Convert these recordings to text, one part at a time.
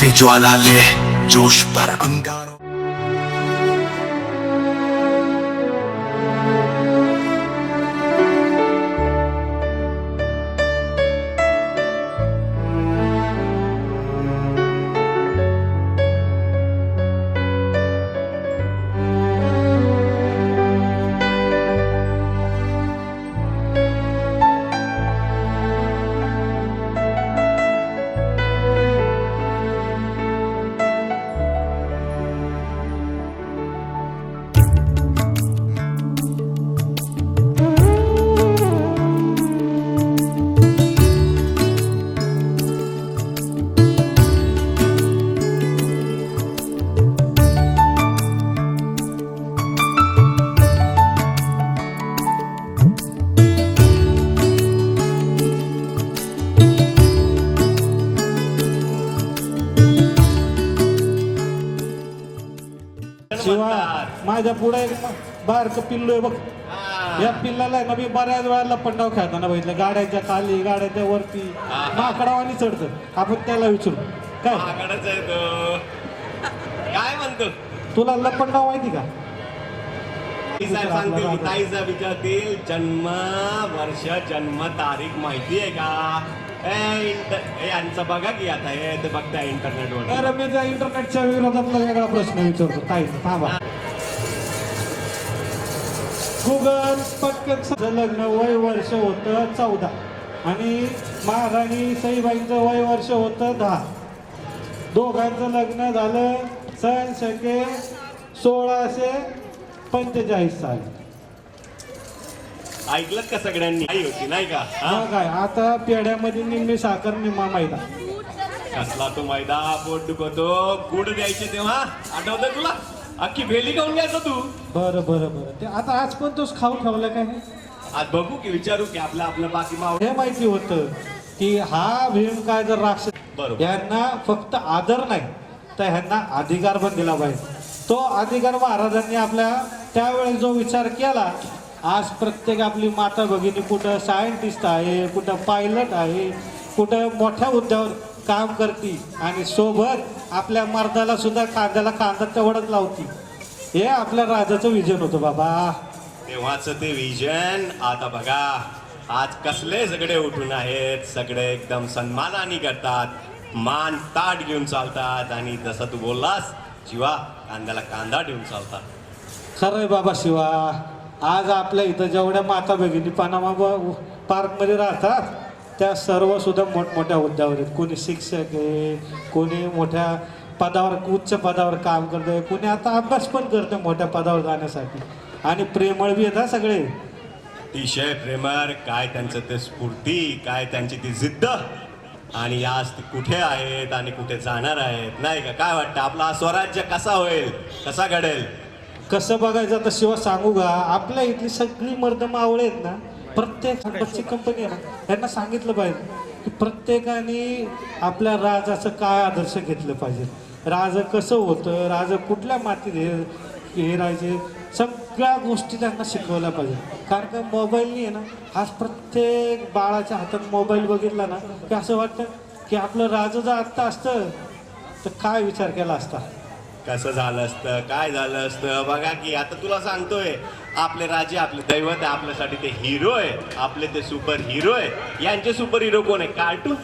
से ज्वाला ले जोश पर अंगारों। शिवा माझ्या पुढे बारक पिल्लो आहे बघ. या पिल्लाला आहे ना मी बऱ्याच वेळा लपंडाव खेळताना बघितलं. गाड्याच्या खाली गाड्याच्या वरती माकडावानी चढतं. आपण त्याला विचारू काय काय म्हणतो तुला लपंडाव माहिती का? ताईचा विचारतील जन्म वर्ष जन्म तारीख माहिती आहे का? यांचं बघा की आता हे ते बघता इंटरनेटवर. अरे मी त्या इंटरनेटच्या विरोधातला वेगळा प्रश्न विचारतो. ताई थांबा. गुगल पटकन लग्न वय वर्ष होतं 14 आणि महाराणी सईबाईंचं वय वर्ष होतं 10. दोघांचं लग्न झालं सन शके 1645 साली. ऐकलं का सगळ्यांनी? आई होती नाही का? काय आता पेढ्यामध्ये निम्मी साखर निम्मा मैदा. कसला तो मैदा पोट दुखतो. गुड द्यायचे तेव्हा आठवतं तुला? अख्खी भेली खाऊन घ्यायचं तू. बरं बरं बरं ते आता आज पण तोच खाऊ ठेवला काय? आज बघू की विचारू की आपलं बाकी माव. हे माहिती होतं की हा भीम काय जर राक्षस बरोबर यांना फक्त आदर नाही तर ह्यांना अधिकार पण दिला पाहिजे. तो अधिकार महाराजांनी आपल्या त्यावेळेस जो विचार केला. आज प्रत्येक आपली माता भगिनी कुठं सायंटिस्ट आहे, कुठं पायलट आहे, कुठं मोठ्या हुद्द्यावर काम करती आणि सोबत आपल्या मर्दाला सुद्धा कांद्याला कांदा तेवढंच लावती. हे आपल्या राजाचं विजन होतं बाबा. तेव्हाच ते विजन. आता बघा आज कसले सगळे उठून आहेत. सगळे एकदम सन्मानाने करतात. मान ताट घेऊन चालतात आणि जसं तू बोललास शिवा कांद्याला कांदा ठेवून चालतात. खरंय बाबा शिवा. आज आपल्या इथं जेवढ्या माता भगिनी पानामा पार्कमध्ये राहतात त्या सर्व सुद्धा मोठमोठ्या हुद्द्यावर आहेत. कोणी शिक्षक आहे, कोणी मोठ्या पदावर उच्च पदावर काम करतंय, कोणी आता अभ्यास पण करतंय मोठ्या पदावर जाण्यासाठी. आणि प्रेमळ बी आहेत सगळे. अतिशय प्रेमळ. काय त्यांचं ते स्फूर्ती, काय त्यांची ती जिद्द. आणि आज ते कुठे आहेत आणि कुठे जाणार आहेत नाही का? काय वाटतं आपला हा स्वराज्य कसा होईल, कसा घडेल? कसं बघायचं आता शिवा सांगू का? आपल्या इथली सगळी मर्द मावळे आहेत ना, प्रत्येक बच्ची कंपनी आहे ना, त्यांना सांगितलं पाहिजे की प्रत्येकाने आपल्या राजाचं काय आदर्श घेतलं पाहिजे. राज कसं होतं, राज कुठल्या मातीत हे राहायचे, सगळ्या गोष्टी त्यांना शिकवल्या पाहिजे. कारण का मोबाईलनी आहे ना, आज प्रत्येक बाळाच्या हातात मोबाईल बघितला ना की असं वाटतं की आपलं राज जर आत्ता असतं तर काय विचार केला असता, कसं झालं असतं, काय झालं असतं. बघा की आता तुला सांगतोय आपले राजे आपले दैवत आहे. आपल्यासाठी ते हिरो आहे, आपले ते सुपर हिरो आहे. यांचे सुपर हिरो कोण आहे? Cartoon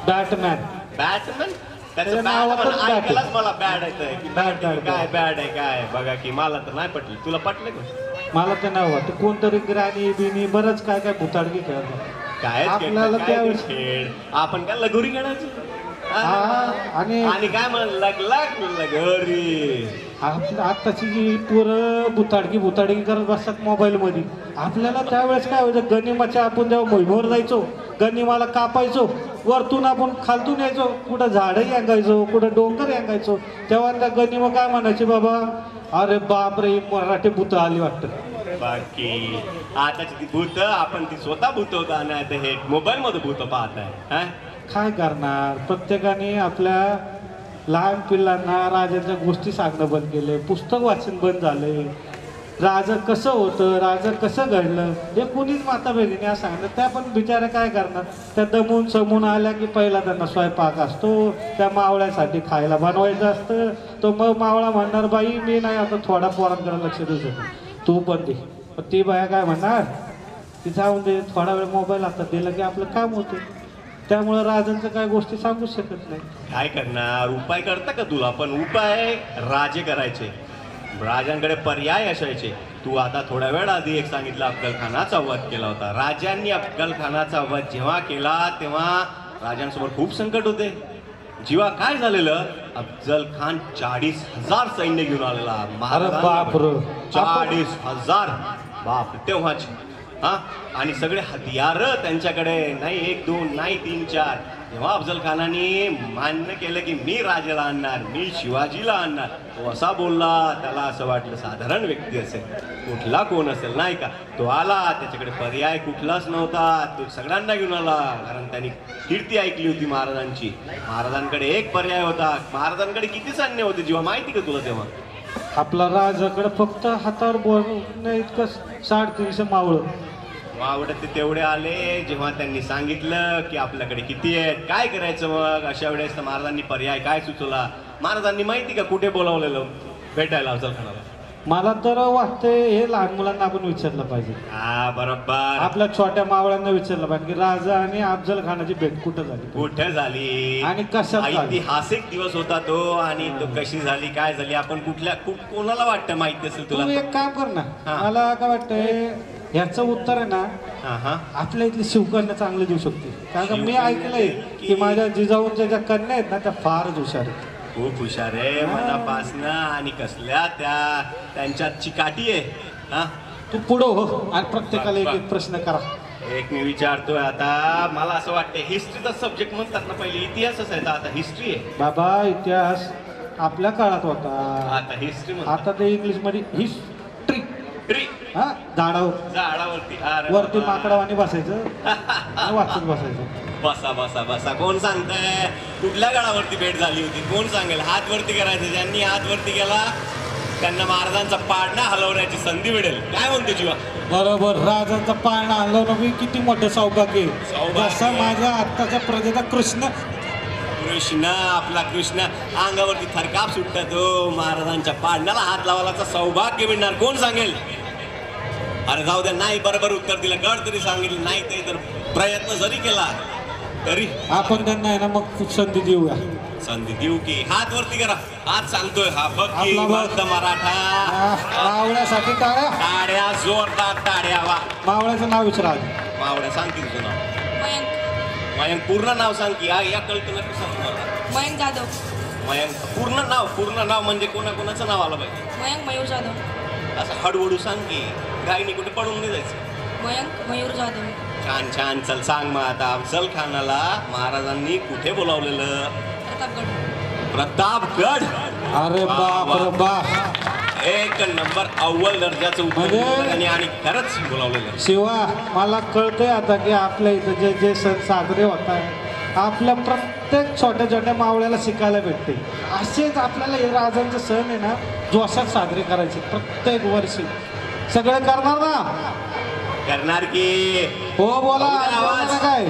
Batman. बॅटमॅन. त्याचं नावातच बॅट बॅट. ऐकायलाच मला बॅड आहे की बॅट बॅट. काय बॅड आहे काय. बघा की मला तर नाही पटलं. तुला पटलं का? मला ते नाव वाटतं कोणतरी ग्रानी बिनी बरंच काय काय भुताडकी खेळतात. काय आपल्याला त्यावेळेस खेळ आपण काय लगोरी खेळायची. आणि काय म्हणलं लगोरी. आत्ताची जी पोरं भुताडकी करत बसतात मोबाईल मध्ये. आपल्याला त्यावेळेस काय व्हायचं, गनिमाच्या आपण जेव्हा मोहिमेवर जायचो, गनिमाला कापायचो, वरतून आपण खालतून यायचो, कुठं झाडं यांगायचो, कुठं डोंगर यांगायचो. तेव्हा त्या गनिमा काय म्हणायची, बाबा अरे बाप रे मराठी भूत आली वाटतं. बाकी आताची ती भूत आपण ती स्वतः भूत होता नाही तर हे मोबाईल मध्ये भूत पाहत आहे. काय करणार, प्रत्येकाने आपल्या लहान पिल्लांना राजाच्या गोष्टी सांगणं बंद केले, पुस्तक वाचन बंद झाले. राजा कसं होतं, राजा कसं घडलं हे कुणीच माता भगिनी असं सांगितलं. त्या पण बिचाऱ्या काय करणार, त्या दमून समून आल्या की पहिला त्यांना स्वयंपाक असतो, त्या मावळ्यासाठी खायला बनवायचं असतं. तो मग मावळा म्हणणार बाई मी नाही आता थोडा पोरांकडे लक्ष देऊ शकतो, तू पण दे. पण ती बाया काय म्हणणार की जाऊन दे, थोडा वेळ मोबाईल हातात दिला की आपलं काम होतं. त्यामुळं राजांचं काय गोष्टी सांगू शकत नाही. काय करणार, उपाय करता का तुला? पण उपाय राजे करायचे, राजांकडे पर्याय असायचे. तू आता थोड्या वेळ आधी एक सांगितलं अफजल खानाचा वध केला होता. राजांनी अफजल खानाचा वध जेव्हा केला तेव्हा राजांसमोर खूप संकट होते. जेव्हा काय झालेलं, अफजल खान 40,000 सैन्य घेऊन आलेला. बापरे. 40,000 बाप तेव्हाची. हा, आणि सगळे हतियार त्यांच्याकडे, नाही 1 2 नाही 3 4. जेव्हा अफजल खानाने मान्य केलं की मी राजाला आणणार, मी शिवाजीला आणणार, तो असा बोलला, त्याला असं वाटलं साधारण व्यक्ती असेल, कुठला कोण असेल नाही का. तो आला, त्याच्याकडे पर्याय कुठलाच नव्हता, तो सगळ्यांना घेऊन आला. कारण त्यांनी कीर्ती ऐकली होती महाराजांची. महाराजांकडे एक पर्याय होता. महाराजांकडे किती सैन्य होते जेव्हा माहिती का तुला? तेव्हा आपला राजाकडे फक्त हातावर बोलणं इतकं 350 मावळं. आवडत तेवढे आले. जेव्हा त्यांनी सांगितलं की आपल्याकडे किती आहेत, काय करायचं मग, अशा वेळेस तर महाराजांनी पर्याय काय सुचवला? महाराजांनी माहिती का कुठे बोलावलेलं भेटायला अफजल खानाला? मला तर वाटतंय हे लहान मुलांना आपण विचारलं पाहिजे. हा बरोबर, आपल्या छोट्या मावळ्यांना विचारलं पाहिजे की राजा आणि अफजल खानाची भेट कुठं झाली, कुठे झाली आणि कशात झाली? ऐतिहासिक दिवस होता तो, आणि तो कशी झाली, काय झाली, आपण कोणाला वाटतं माहिती असेल तुला? तू एक काम कर ना, हा. मला काय वाटतंय ह्याचं उत्तर आहे ना हा हा आपल्या इथली शिवकन्या चांगलं देऊ शकते. कारण का मी शिवकन्या ऐकलंय की माझ्या जिजाऊंच्या ज्या कन्या आहेत ना त्या फारच हुशार आहेत. खूप हुशार आहे मनापासनं, आणि कसल्या त्यांच्यात चिकाटी आहे. हा, तू पुढं हो आणि प्रत्येकाला एक एक प्रश्न करा. एक मी विचारतोय आता, मला असं वाटतं हिस्ट्रीचा सब्जेक्ट म्हणतात ना, पहिले इतिहास असायचा, आता हिस्ट्री आहे. बाबा इतिहास आपल्या काळात होता, आता हिस्ट्री आता ते इंग्लिश मध्ये हिस्ट्री. हा, झाडावरती वरती माकडावानी बसायचं आणि वाचत बसायचं. बसा बसा बसा. कोण सांगताय कुठल्या गडावरती भेट झाली होती? कोण सांगेल? हात वरती करायचं. ज्यांनी हात वरती केला त्यांना महाराजांचा पाळणा हलवण्याची संधी मिळेल. काय म्हणतो जीवा? बरोबर, राजांचा पाळणा हलवणं मी किती मोठं सौभाग्य आहे. सौभाग्य. जसा माझ्या आत्ताच्या प्रजेचा कृष्ण आपला कृष्ण अंगावरती थरकाप सुटतो, महाराजांच्या पाळण्याला हात लावायचा सौभाग्य मिळणार. कोण सांगेल? अरे जाऊ द्या, नाही बरोबर उत्तर दिलं, गड तरी सांगितलं नाही, ते तर प्रयत्न जरी केला तरी आपण त्यांना आहे ना मग संधी देऊया. संधी देऊ की? हात वरती करा. हात सांगतोय हा बघ की आपला बघ. मर्द मराठा. मावळ्यासाठी टाळ्या. टाळ्या, जोरदार टाळ्या. वा, मावळ्याचं नाव विचारा. मावड्या सांग की तुझं नाव. मयंक मयंक पूर्ण नाव सांग की. या कळतं नक्की सांग मला. मयंक जाधव. मयंक पूर्ण नाव म्हणजे कोणाचं नाव आलं पाहिजे? मयंक मयूर जाधव. असं हळूहळू सांग की, गायनी कुठे पडून नाही जायचं. मयंक मयूर जाधव. छान छान. चल सांग मग आता, अफजल खानाला महाराजांनी कुठे बोलावलेलं? प्रतापगड. अरे वा, बाप वा. रे बाप. एक नंबर अव्वल दर्जाचं उत्तर म्हणजे? दिलं त्यांनी, आणि खरंच बोलावलेलं. शिवा, मला कळतंय आता की आपल्या इथं जे जे सण साजरे होत आहे आपल्या प्रत्येक छोट्या छोट्या मावळ्याला शिकायला भेटते. असेच आपल्याला हे राजांचे सण आहे ना जोशात साजरे करायचे प्रत्येक वर्षी. सगळे करणार ना? करणार की? हो बोला. आवाज. बोला काय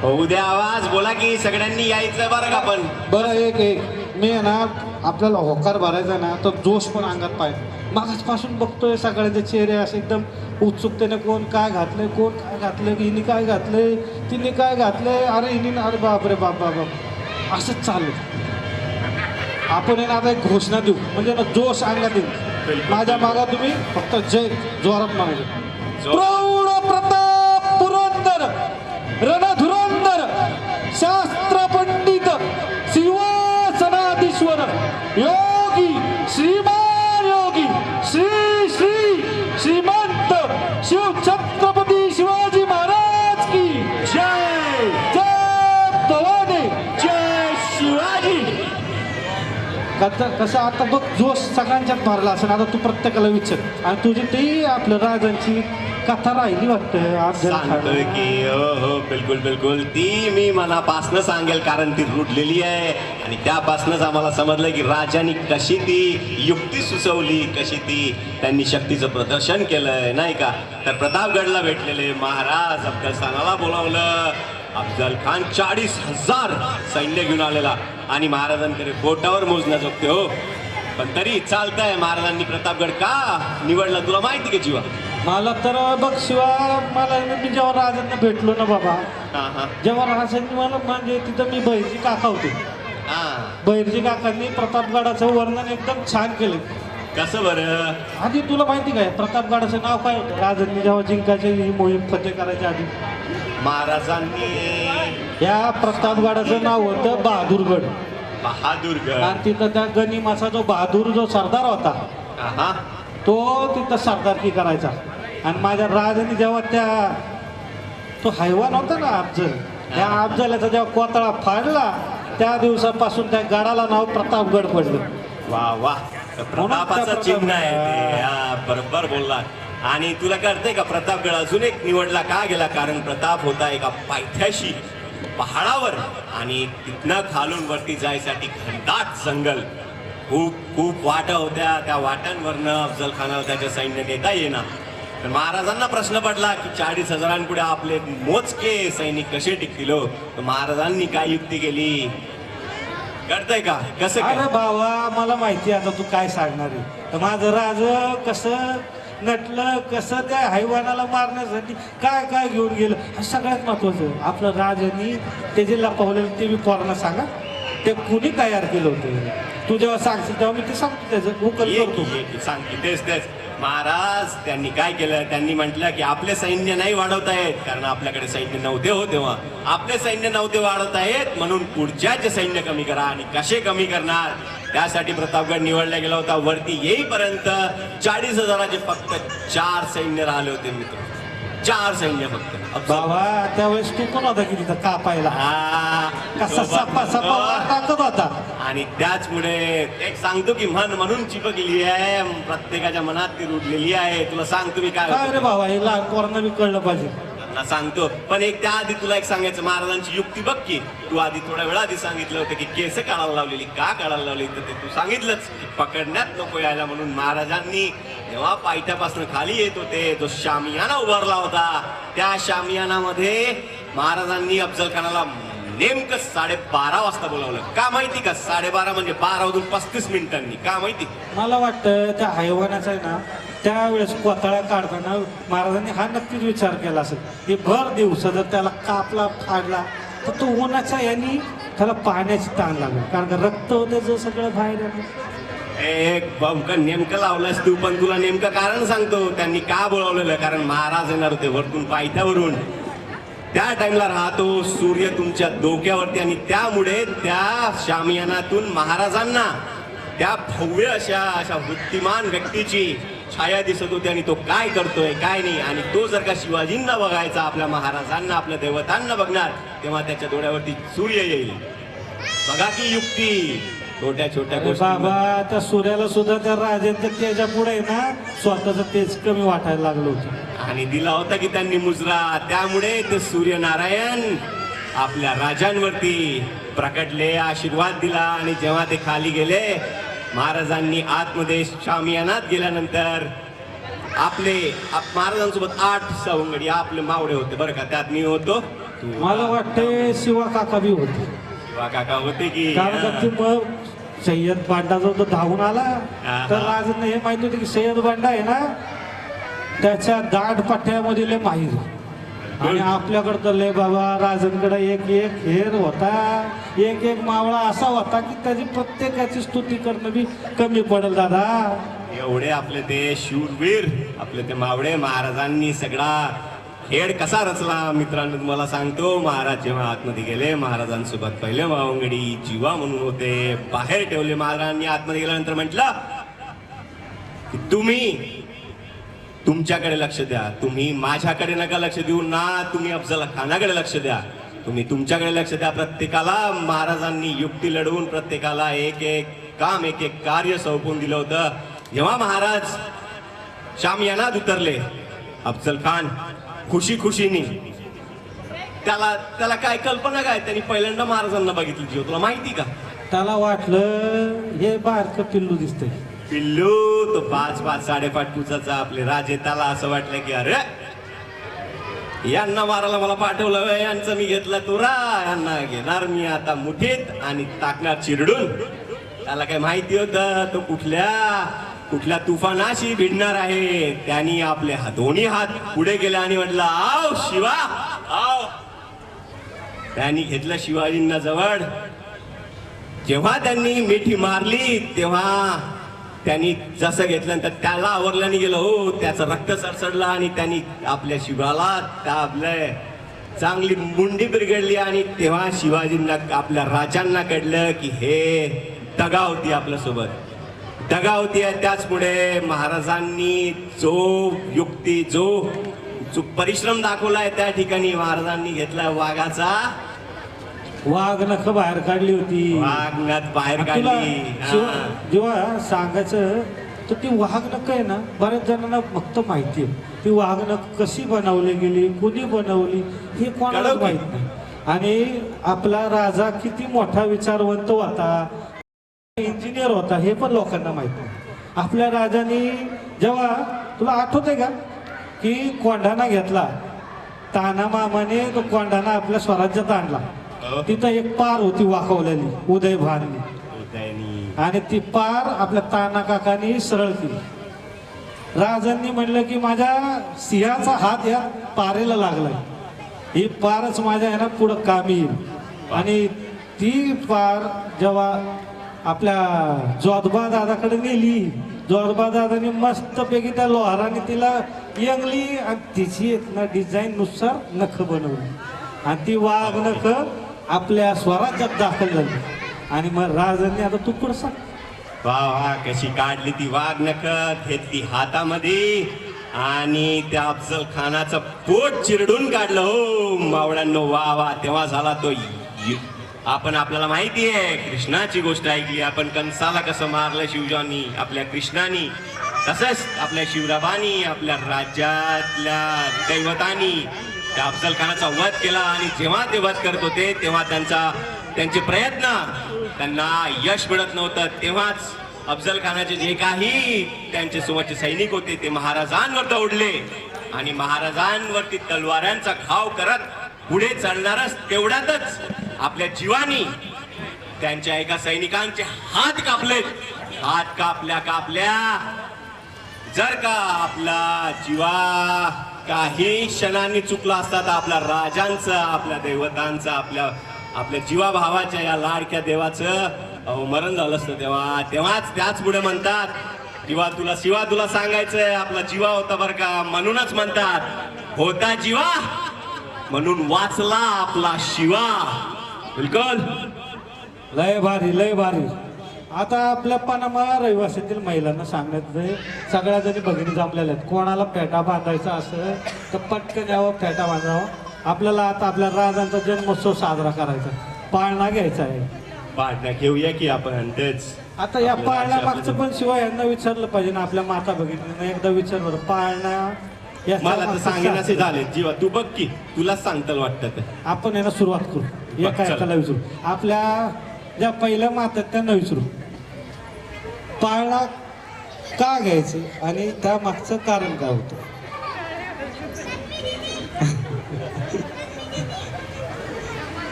होऊ द्या आवाज, बोला की. सगळ्यांनी यायचं बरं का? पण बरं एक मी आहे ना आपल्याला होकार भरायचा ना तर जोश पण अंगात पाहिजे. मागासपासून बघतोय सगळ्यांचे चेहरे असे एकदम उत्सुकतेने, कोण काय घातलंय, कोण काय घातलंय, हिने काय घातलंय, तिने काय घातलंय, अरे हिने, अरे बाप रे बाप बाप बाप, असंच चालू. आपण आहे ना आता एक घोषणा देऊ म्हणजे ना जोश अंगात येईल. माझ्या मागा तुम्ही फक्त जय जोरात म्हणायचं. प्रौढ प्रताप पुरंदर रणधुरंदर शास्त्र पंडित सिंहासनाधीश्वर योगी श्रीमान योगी श्री श्री श्रीमंत शिव छत्रपती शिवाजी महाराज की जय. जय भवानी, जय शिवाजी. कसं आता बघ जोश सगळ्यांच्यात भरला असेल. आता तू प्रत्येकाला विचार आणि तुझी ती आपल्या राजांची कथा राहिली वाटतं अफजल सांगतोय खान. की हो बिलकुल बिलकुल ती मी मनापासनं सांगेल कारण ती रुडलेली आहे आणि त्यापासूनच आम्हाला समजलं की राजांनी कशी ती युक्ती सुचवली, कशी ती त्यांनी शक्तीचं प्रदर्शन केलंय नाही का. तर प्रतापगडला भेटलेले महाराज अफजलखानाला बोलावलं. अफजल खान 40,000 सैन्य घेऊन आलेला आणि महाराजांकडे बोटावर मोजण्याजोगते हो. पण तरी चालतंय. महाराजांनी प्रतापगड का निवडला तुला माहिती का जीवा? मला तर बघ शिवा, मला मी जेव्हा राजांना भेटलो ना बाबा, हा जेव्हा राजांनी मला म्हणजे तिथं मी बहिरजी काका होते. हा बहिरजी काकांनी प्रतापगडाचं वर्णन एकदम छान केलं. कसं बरं? आधी तुला माहिती काय प्रतापगडाचं नाव काय होतं? राजांनी जेव्हा जिंकायची ही मोहीम फते करायच्या आधी महाराजांनी या प्रतापगडाचं नाव होतं बहादूरगड. बहादूरगड. आणि तिथं त्या गनिमाचा जो बहादूर जो सरदार होता हा तो तिथं सरदारकी करायचा. आणि माझ्या राजाने जेव्हा तो हैवान होता ना अफजल, त्या अफजलाचा जेव्हा कोतळा फाडला त्या दिवसापासून त्या गडाला नाव प्रतापगड पडलं. वा वा. प्रतापाचं चिन्ह आहे ते. हा, बरोबर बोलला. आणि तुला कळतंय का प्रतापगड अजून एक निवडला का गेला? कारण प्रताप होता एका पायथ्याशी पहाडावर आणि तिथनं खालून वरती जायसाठी घनदाट जंगल. खूप खूप वाटा होत्या. त्या वाटांवरनं अफजल खानाला त्याच्या सैन्य नेता येणार. तर महाराजांना प्रश्न पडला की 40,000 पुढे आपले मोजके सैनिक कसे टिकतील हो? तर महाराजांनी काय युक्ती केली कळतंय का? कसं काय? अरे बाबा मला माहिती आहे आता तू काय सांगणार आहे. तर माझं राज कसं नटलं, कसं त्या हैवानाला मारण्यासाठी काय काय घेऊन गेलं. हे सगळ्यात महत्वाचं आपलं राजांनी ते जे लपवलेलं ते मी पोरांना सांगा. ते कुणी तयार केलं होतं? तू जेव्हा सांगशील तेव्हा मी ते सांगतो, त्याचं उकल करतो. सांग की तेच महाराज त्यांनी काय केलं? त्यांनी म्हटलं की आपले सैन्य नाही वाढवता येत कारण आपल्याकडे सैन्य नव्हते हो तेव्हा. आपले सैन्य नव्हते वाढवता येत म्हणून पुढच्याचे सैन्य कमी करा. आणि कसे कमी करणार? त्यासाठी प्रतापगड निवडला गेला होता. वरती येईपर्यंत 40,000चे फक्त 4 सैन्य राहिले होते मित्र. 4 सैन्य फक्त. बाबा त्यावेळेस तू पण होता की तिथं कापायला कसा सपा सपा टाकत होता. आणि त्याचमुळे एक सांगतो की म्हणून चिपकली आहे प्रत्येकाच्या मनात ती रुडलेली आहे. तुला सांगतो मी काय काय रे बाबा हे लहान पोरांना बी कळलं पाहिजे. त्यांना सांगतो. पण एक त्याआधी तुला एक सांगायचं महाराजांची युक्ती बघ की. तू आधी थोड्या वेळा आधी सांगितलं होतं की केस काढायला लावलेली का काढायला लावली? तर ते तू सांगितलंच की पकडण्यात नको यायला म्हणून. महाराजांनी जेव्हा पायथ्यापासून खाली येत होते जो शामियाना उभारला होता त्या शामियानामध्ये महाराजांनी अफजल खानाला नेमकं 12:30 वाजता बोलावलं. का माहिती का? 12:30 म्हणजे 12:35 का माहिती? मला वाटतं त्या हैवानाचा आहे ना त्यावेळेस कोतळा काढताना महाराजांनी हा नक्कीच विचार केला असेल की भर दिवस जर त्याला कापला फाडला तर तो उन्हाचा यांनी त्याला पाण्याची ताण लागेल. कारण का रक्त होतं जो सगळं बाहेर आलं. एक बमकं नेमकं लावलंस तू. पण तुला नेमकं कारण सांगतो त्यांनी का बोलावलेलं. कारण महाराज येणार होते वरतून पायथ्यावरून. त्या टाइमला राहतो सूर्य तुमच्या डोक्यावरती आणि त्यामुळे त्या शामियानातून महाराजांना त्या भव्य अशा बुद्धिमान व्यक्तीची छाया दिसत होती. आणि तो काय करतोय काय नाही. आणि तो जर का शिवाजींना बघायचा, आपल्या महाराजांना, आपल्या देवतांना बघणार तेव्हा त्याच्या डोळ्यावरती सूर्य येईल. बघा की युक्ती. छोट्या छोट्या गोष्टी. बाबा त्या सूर्याला सुद्धा त्या राजांच्या तेजा पुढे ना स्वतःच तेज कमी वाटायला लागलं होतं. आणि दिला होता की त्यांनी मुजरा. त्यामुळे ते सूर्यनारायण आपल्या राजांवरती प्रकटले, आशीर्वाद दिला. आणि जेव्हा ते खाली गेले महाराजांनी आतमध्ये शामियानात गेल्यानंतर महाराजांसोबत 8 सवंगडी आपले मावळे होते बरं का. त्यात मी होतो. मला वाटते शिवा काका बी होते. शिवा काका होते की. कारण का की मग सय्यद बांडा जो धावून आला तर राजांना हे माहिती होते की सय्यद बांडा आहे ना त्याच्या दाट पट्ट्यामधील माहीर. आणि आपल्याकडं तर लय बाबा राजांकडे एक हेर होता, एक मावळा असा होता की त्याची प्रत्येकाची स्तुती करणं बी कमी पडेल दादा. एवढे आपले ते शूरवीर आपले ते मावळे. महाराजांनी सगळा खेळ कसा रचला मित्रांनो तुम्हाला सांगतो. महाराज जेव्हा आतमध्ये गेले महाराजांसोबत पहिले मावंगडी जीवा म्हणून होते बाहेर ठेवले. महाराजांनी आतमध्ये गेल्यानंतर म्हटलं की तुम्ही तुमच्याकडे लक्ष द्या. तुम्ही माझ्याकडे नका लक्ष देऊ ना. तुम्ही अफजल खानाकडे लक्ष द्या. तुम्ही तुमच्याकडे लक्ष द्या. प्रत्येकाला महाराजांनी युक्ती लढवून प्रत्येकाला एक काम एक कार्य सोपवून दिलं होतं. जेव्हा महाराज शामियानात उतरले अफजल खान खुशी खुशीनी त्याला त्याला काय कल्पना काय, त्यांनी पहिल्यांदा महाराजांना बघितली जीव, तुला माहिती का? त्याला वाटलं हे बारकं पिल्लू दिसतंय. पिल्लू तो 5-5 5.5 फुटाचा आपले राजे, त्याला असं वाटलं की अरे यांना मारायला मला पाठवलं व्हय, यांचं मी घेतला तुरा, यांना घेणार मी आता मुठीत आणि टाकणार चिरडून. त्याला काय माहिती होतं तो कुठल्या तुफानाशी भिडणार आहे. त्यांनी आपले दोन्ही हात पुढे केले आणि म्हटलं आव शिवा आव. त्यांनी घेतलं शिवाजींना जवळ. जेव्हा त्यांनी मिठी मारली तेव्हा त्यांनी जसं घेतल्यानंतर त्याला आवरल्याने गेलं हो, त्याचं रक्त सडसडलं आणि त्यांनी आपल्या शिवाला दाबलंय, चांगली मुंडी बिरगडली. आणि तेव्हा शिवाजींना आपल्या राजांना कळलं की हे दगा होती, आपल्यासोबत दगा होती. त्याचमुळे महाराजांनी जो युक्ती जो परिश्रम दाखवलाय त्या ठिकाणी महाराजांनी घेतला वाघाचा वाघ नख बाहेर काढली होती, वाघ बाहेर तुला काढली. जेव्हा सांगायचं तर ती वाघ नख आहे ना, बऱ्याच जणांना फक्त माहिती आहे ती वाघ नख कशी बनवली गेली, कोणी बनवली हे कोणाला कळलं की? माहित नाही. आणि आपला राजा किती मोठा विचारवंत होता, इंजिनियर होता हे पण लोकांना माहित नाही. आपल्या राजाने जेव्हा, तुला आठवतंय का की कोंढाणा घेतला, ताना मामाने तो कोंढाणा आपल्या स्वराज्यात आणला. तिथं एक पार होती वाकवलेली उदयभाननी, आणि ती पार आपल्या ताना काकानी सरळ केली. राजांनी म्हणलं की माझ्या सिंहाचा हात या पारेला लागलाय, ही पारच माझ्या आहे ना पुढं कामी येईल. आणि ती पार जेव्हा आपल्या जोधबा दादाकडे नेली, जोधबा दादानी मस्तपैकी त्या लोहाराने तिला यंगली आणि तिची ना डिझाईन नुसार नख बनवली आणि ती वाघ नख आपल्या स्वराज्यात दाखल झाली. आणि मग राजांनी आता तू पुढं सांग. वा वा कशी काढली ती वाघ नख, घेतली हातामध्ये आणि त्या अफजल खानाचं पोट चिरडून काढलं हो मावळ्यांनो. वा वा तेव्हा झाला तो आपण आपल्याला माहिती आहे कृष्णाची गोष्ट ऐकली आपण, कंसाला कसं मारलं शिवजांनी आपल्या कृष्णानी, तसंच आपल्या शिवराबानी आपल्या राज्यातल्या दैवतानी त्या अफजल खानाचा वध केला. आणि जेव्हा ते वध करत होते तेव्हा त्यांचे प्रयत्न त्यांना यश मिळत नव्हतं. तेव्हाच अफजल खानाचे जे काही त्यांचे सोबतचे सैनिक होते ते महाराजांवर दौडले आणि महाराजांवरती तलवारांचा घाव करत पुढे चालणारच तेवढ्यातच आपल्या जीवानी त्यांच्या एका सैनिकांचे हात कापलेत. हात कापल्या जर का आपला जीवा काही क्षणांनी चुकला असता तर आपल्या राजांचं, आपल्या दैवतांचं, आपल्या जीवा भावाच्या या लाडक्या देवाचं मरण झालं असतं. तेव्हाच त्याच पुढे म्हणतात शिवा तुला सांगायचंय आपला जीवा होता बरं का, म्हणूनच म्हणतात होता जीवा म्हणून वाचला आपला शिवा. बिलकुल लय भारी. आता आपल्या पनामा रहिवासीतील महिलांना सांगण्यात आहे, सगळ्या जणी भगिनी जमलेल्या आहेत. कोणाला फेटा बांधायचा असेल तर पटकन यावं, फेटा बांधावं. आपल्याला आता आपल्या राजांचा जन्मोत्सव साजरा करायचा, पाळणा घ्यायचा आहे. पाळणा घेऊया की आपण तेच. आता या पाळण्या मागचं पण शिवाय यांना विचारलं पाहिजे ना, आपल्या माता भगिनींना एकदा विचार बरं पाळणा. मला तर सांगेन असे झाले जीवा, तू बघ की तुलाच सांगताल वाटतं. आपण यांना सुरुवात करू, एका एकाला विचारू. आपल्या ज्या पहिल्या मातात त्यांना विचारू पाळणा का घ्यायचे आणि त्या मागचं कारण काय होतं.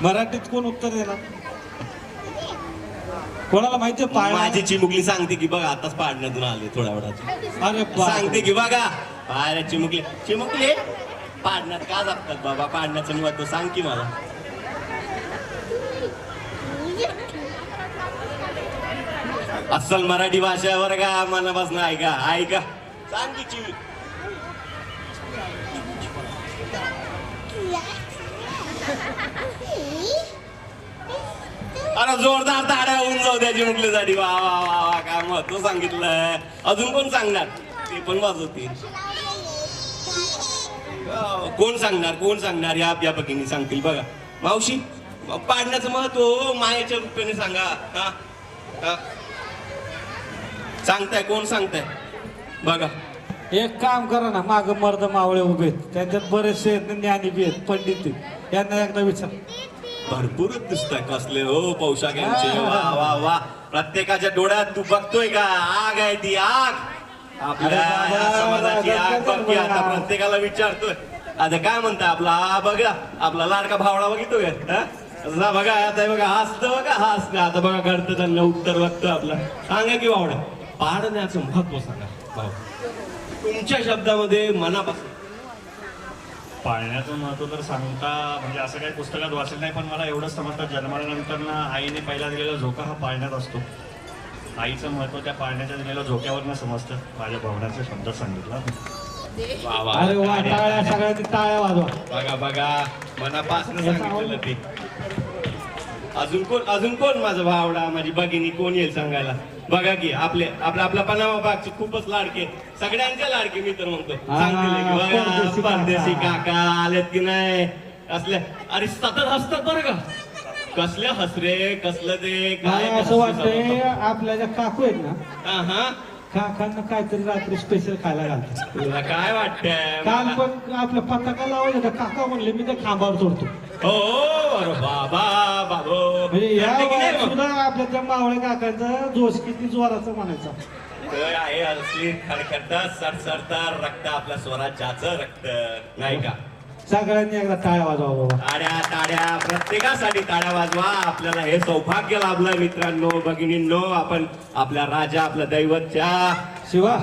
मराठीत कोण उत्तर देणार, कोणाला माहितीये पाळणा. माझी चिमुकली सांगते की बघ आताच पाळण्यातून आले थोड्या वेळात. अरे सांगते की बघा पाळण्या चिमुकली पाळण्यात का जातात बाबा, पाळण्याचं महत्व सांग की मला. अस्सल मराठी भाषा वर का मनापासून ऐका सांग की चिवी. अरे जोरदार ताड्या होऊन जाऊ द्या चिमुकलीसाठी. वा वा वा वा काय महत्व सांगितलंय. अजून कोण सांगणार, ते पण वाजवतील. कोण सांगणार या भगिनी सांगतील बघा. मावशी पाडण्याचं महत्व मायाच्या रूपाने सांगा. हा सांगताय, कोण सांगताय बघा. एक काम करा ना, माग मर्द मावळे उभे आहेत, त्यांच्यात बरेचसे आहेत, ज्ञानी बी आहेत, पंडित आहेत. यांना एकदा विचार. भरपूरच दिसतंय कसले हो पोशाख यांचे. वा वा वा, प्रत्येकाच्या डोळ्यात तू बघतोय का आग आहे ती आग. आपल्या अरे या बाबा, समाजाची आग बाबा, बघ की आता बाबा. प्रत्येकाला विचारतोय. आता काय म्हणताय आपला हा बघा, आपला लाडका भावडा बघितोय हा? जा बघा आता हे बघा हसतं बघा हसतं. आता बघा घडतं त्यांना उत्तर बघतं आपलं. सांगा की भावडा, पाडण्याचं महत्व सांगा भाऊ तुमच्या शब्दामध्ये मनापासून. पाळण्याचं महत्व तर सांगता म्हणजे असं काही पुस्तकात वाचलं नाही, पण मला एवढंच समजतं जन्मानंतर ना आईने पहिला दिलेला झोका हा पाळण्यात असतो. आईचं महत्व त्या पाळण्याच्या दिलेल्या झोक्यावरनं समजतं. माझ्या भावनाचे शब्द सांगितलं. वा वा, अरे वा, टाळ्या, टाळ्या, टाळ्या. सगळ्यांनी टाळ्या वाजवा. बघा बघा मनापासून सांगितलं ते. अजून कोण माझा भावडा माझी भगिनी कोण येईल सांगायला. बघा की आपला पनामा बागचे खूपच लाडके, सगळ्यांचे लाडके मी तर म्हणतो. सांगतील की परदेशी बघा परदेशी काका. काका आलेत की नाही असले. अरे सतत हसतात बरं का, कसले हसरे कसलं ते काय मला असं वाटतंय आपल्या ज्या काकू आहेत ना, हा काकांना काहीतरी रात्री स्पेशल खायला घालतात. तुला काय वाटतंय काल मला? पण आपल्या पताका लावत होता, काका म्हणले मी त्या खांबावर चढतो. हो अरे बाबा बाबो म्हणजे या करते की नाही वयात मग? सुद्धा आपल्या त्या मावळे काकांचा जोश किती जोराचा म्हणायचा. तर आहे असली खडखडता सरसरता रक्त आपल्या स्वराज्याचं रक्त नाही का. सगळ्यांनी एकदा टाळ्या वाजवा बाबा. टाळ्या टाळ्या प्रत्येकासाठी टाळ्या वाजवा. आपल्याला हे सौभाग्य लाभलं मित्रांनो भगिनींनो. आपण आपल्या राजा आपल्या दैवतच्या शिवा,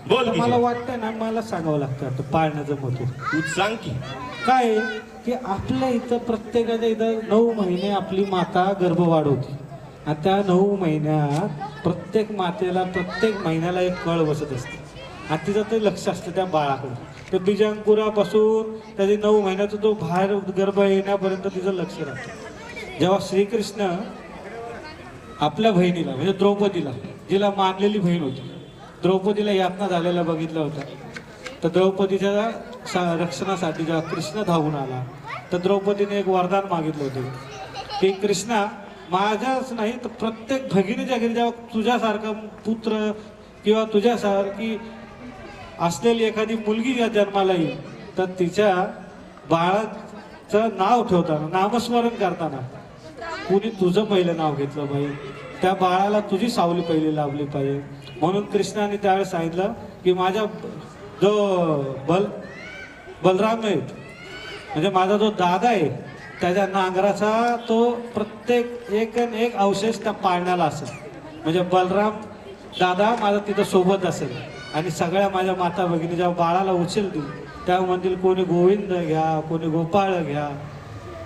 बोल की मला शिवा. वाटतं ना, मला सांगावं लागतं आता पाळण्याचं महत्व तू सांग की. काय आहे की आपल्या इथं प्रत्येकाच्या इथं 9 महिने आपली माता गर्भ वाढवते आणि त्या 9 महिन्यात प्रत्येक मातेला प्रत्येक महिन्याला एक कळ बसत असते आणि तिचं ते लक्ष असतं त्या बाळाकडे. तर बीजांकुरापासून त्याची 9 महिन्याचा तो बाहेर गर्भ येण्यापर्यंत तिचं लक्ष राहतं. जेव्हा श्रीकृष्ण आपल्या बहिणीला म्हणजे द्रौपदीला, जिला मानलेली बहीण होती, द्रौपदीला यातना झालेला बघितला होता. तर द्रौपदीच्या रक्षणासाठी जेव्हा कृष्ण धावून आला तर द्रौपदीने एक वरदान मागितलं होतं की कृष्णा, माझ्याच नाही तर प्रत्येक भगिनीच्या घरी जेव्हा तुझ्यासारखा पुत्र किंवा तुझ्यासारखी असलेली एखादी मुलगी या जन्माला येईल तर तिच्या बाळाचं नाव ठेवताना, नामस्मरण करताना कुणी तुझं पहिलं नाव घेतलं पाहिजे, त्या बाळाला तुझी सावली पहिली लाभली पाहिजे. म्हणून कृष्णाने त्यावेळेस सांगितलं की माझ्या जो बलराम आहे म्हणजे माझा जो दादा आहे त्याच्या नांगराचा तो प्रत्येक एक अवशेष त्या पाळण्याला असेल. म्हणजे बलराम दादा माझा तिथं सोबत असेल आणि सगळ्या माझ्या माता भगिनी जेव्हा बाळाला उचलतील त्या म्हणतील कोणी गोविंद घ्या, कोणी गोपाळ घ्या.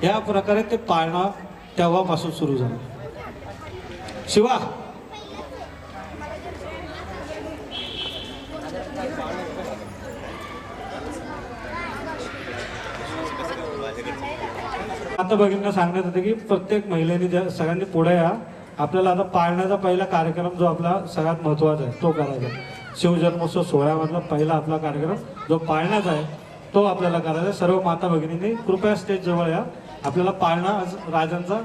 या प्रकारे ते पाळणं तेव्हापासून सुरू झालं. शिवा, आता भगिनींना सांगण्यात होते की प्रत्येक महिलेने सगळ्यांनी पुढे या. आपल्याला आता पाळण्याचा पहिला कार्यक्रम जो आपला सगळ्यात महत्त्वाचा आहे तो करायचा. शिवजन्मोत्सव सोहळ्यामधला पहिला आपला कार्यक्रम जो पाळण्याचा आहे तो आपल्याला करायचा. सर्व माता भगिनींनी कृपया स्टेज जवळ या. आपल्याला पाळणा आज राजांचा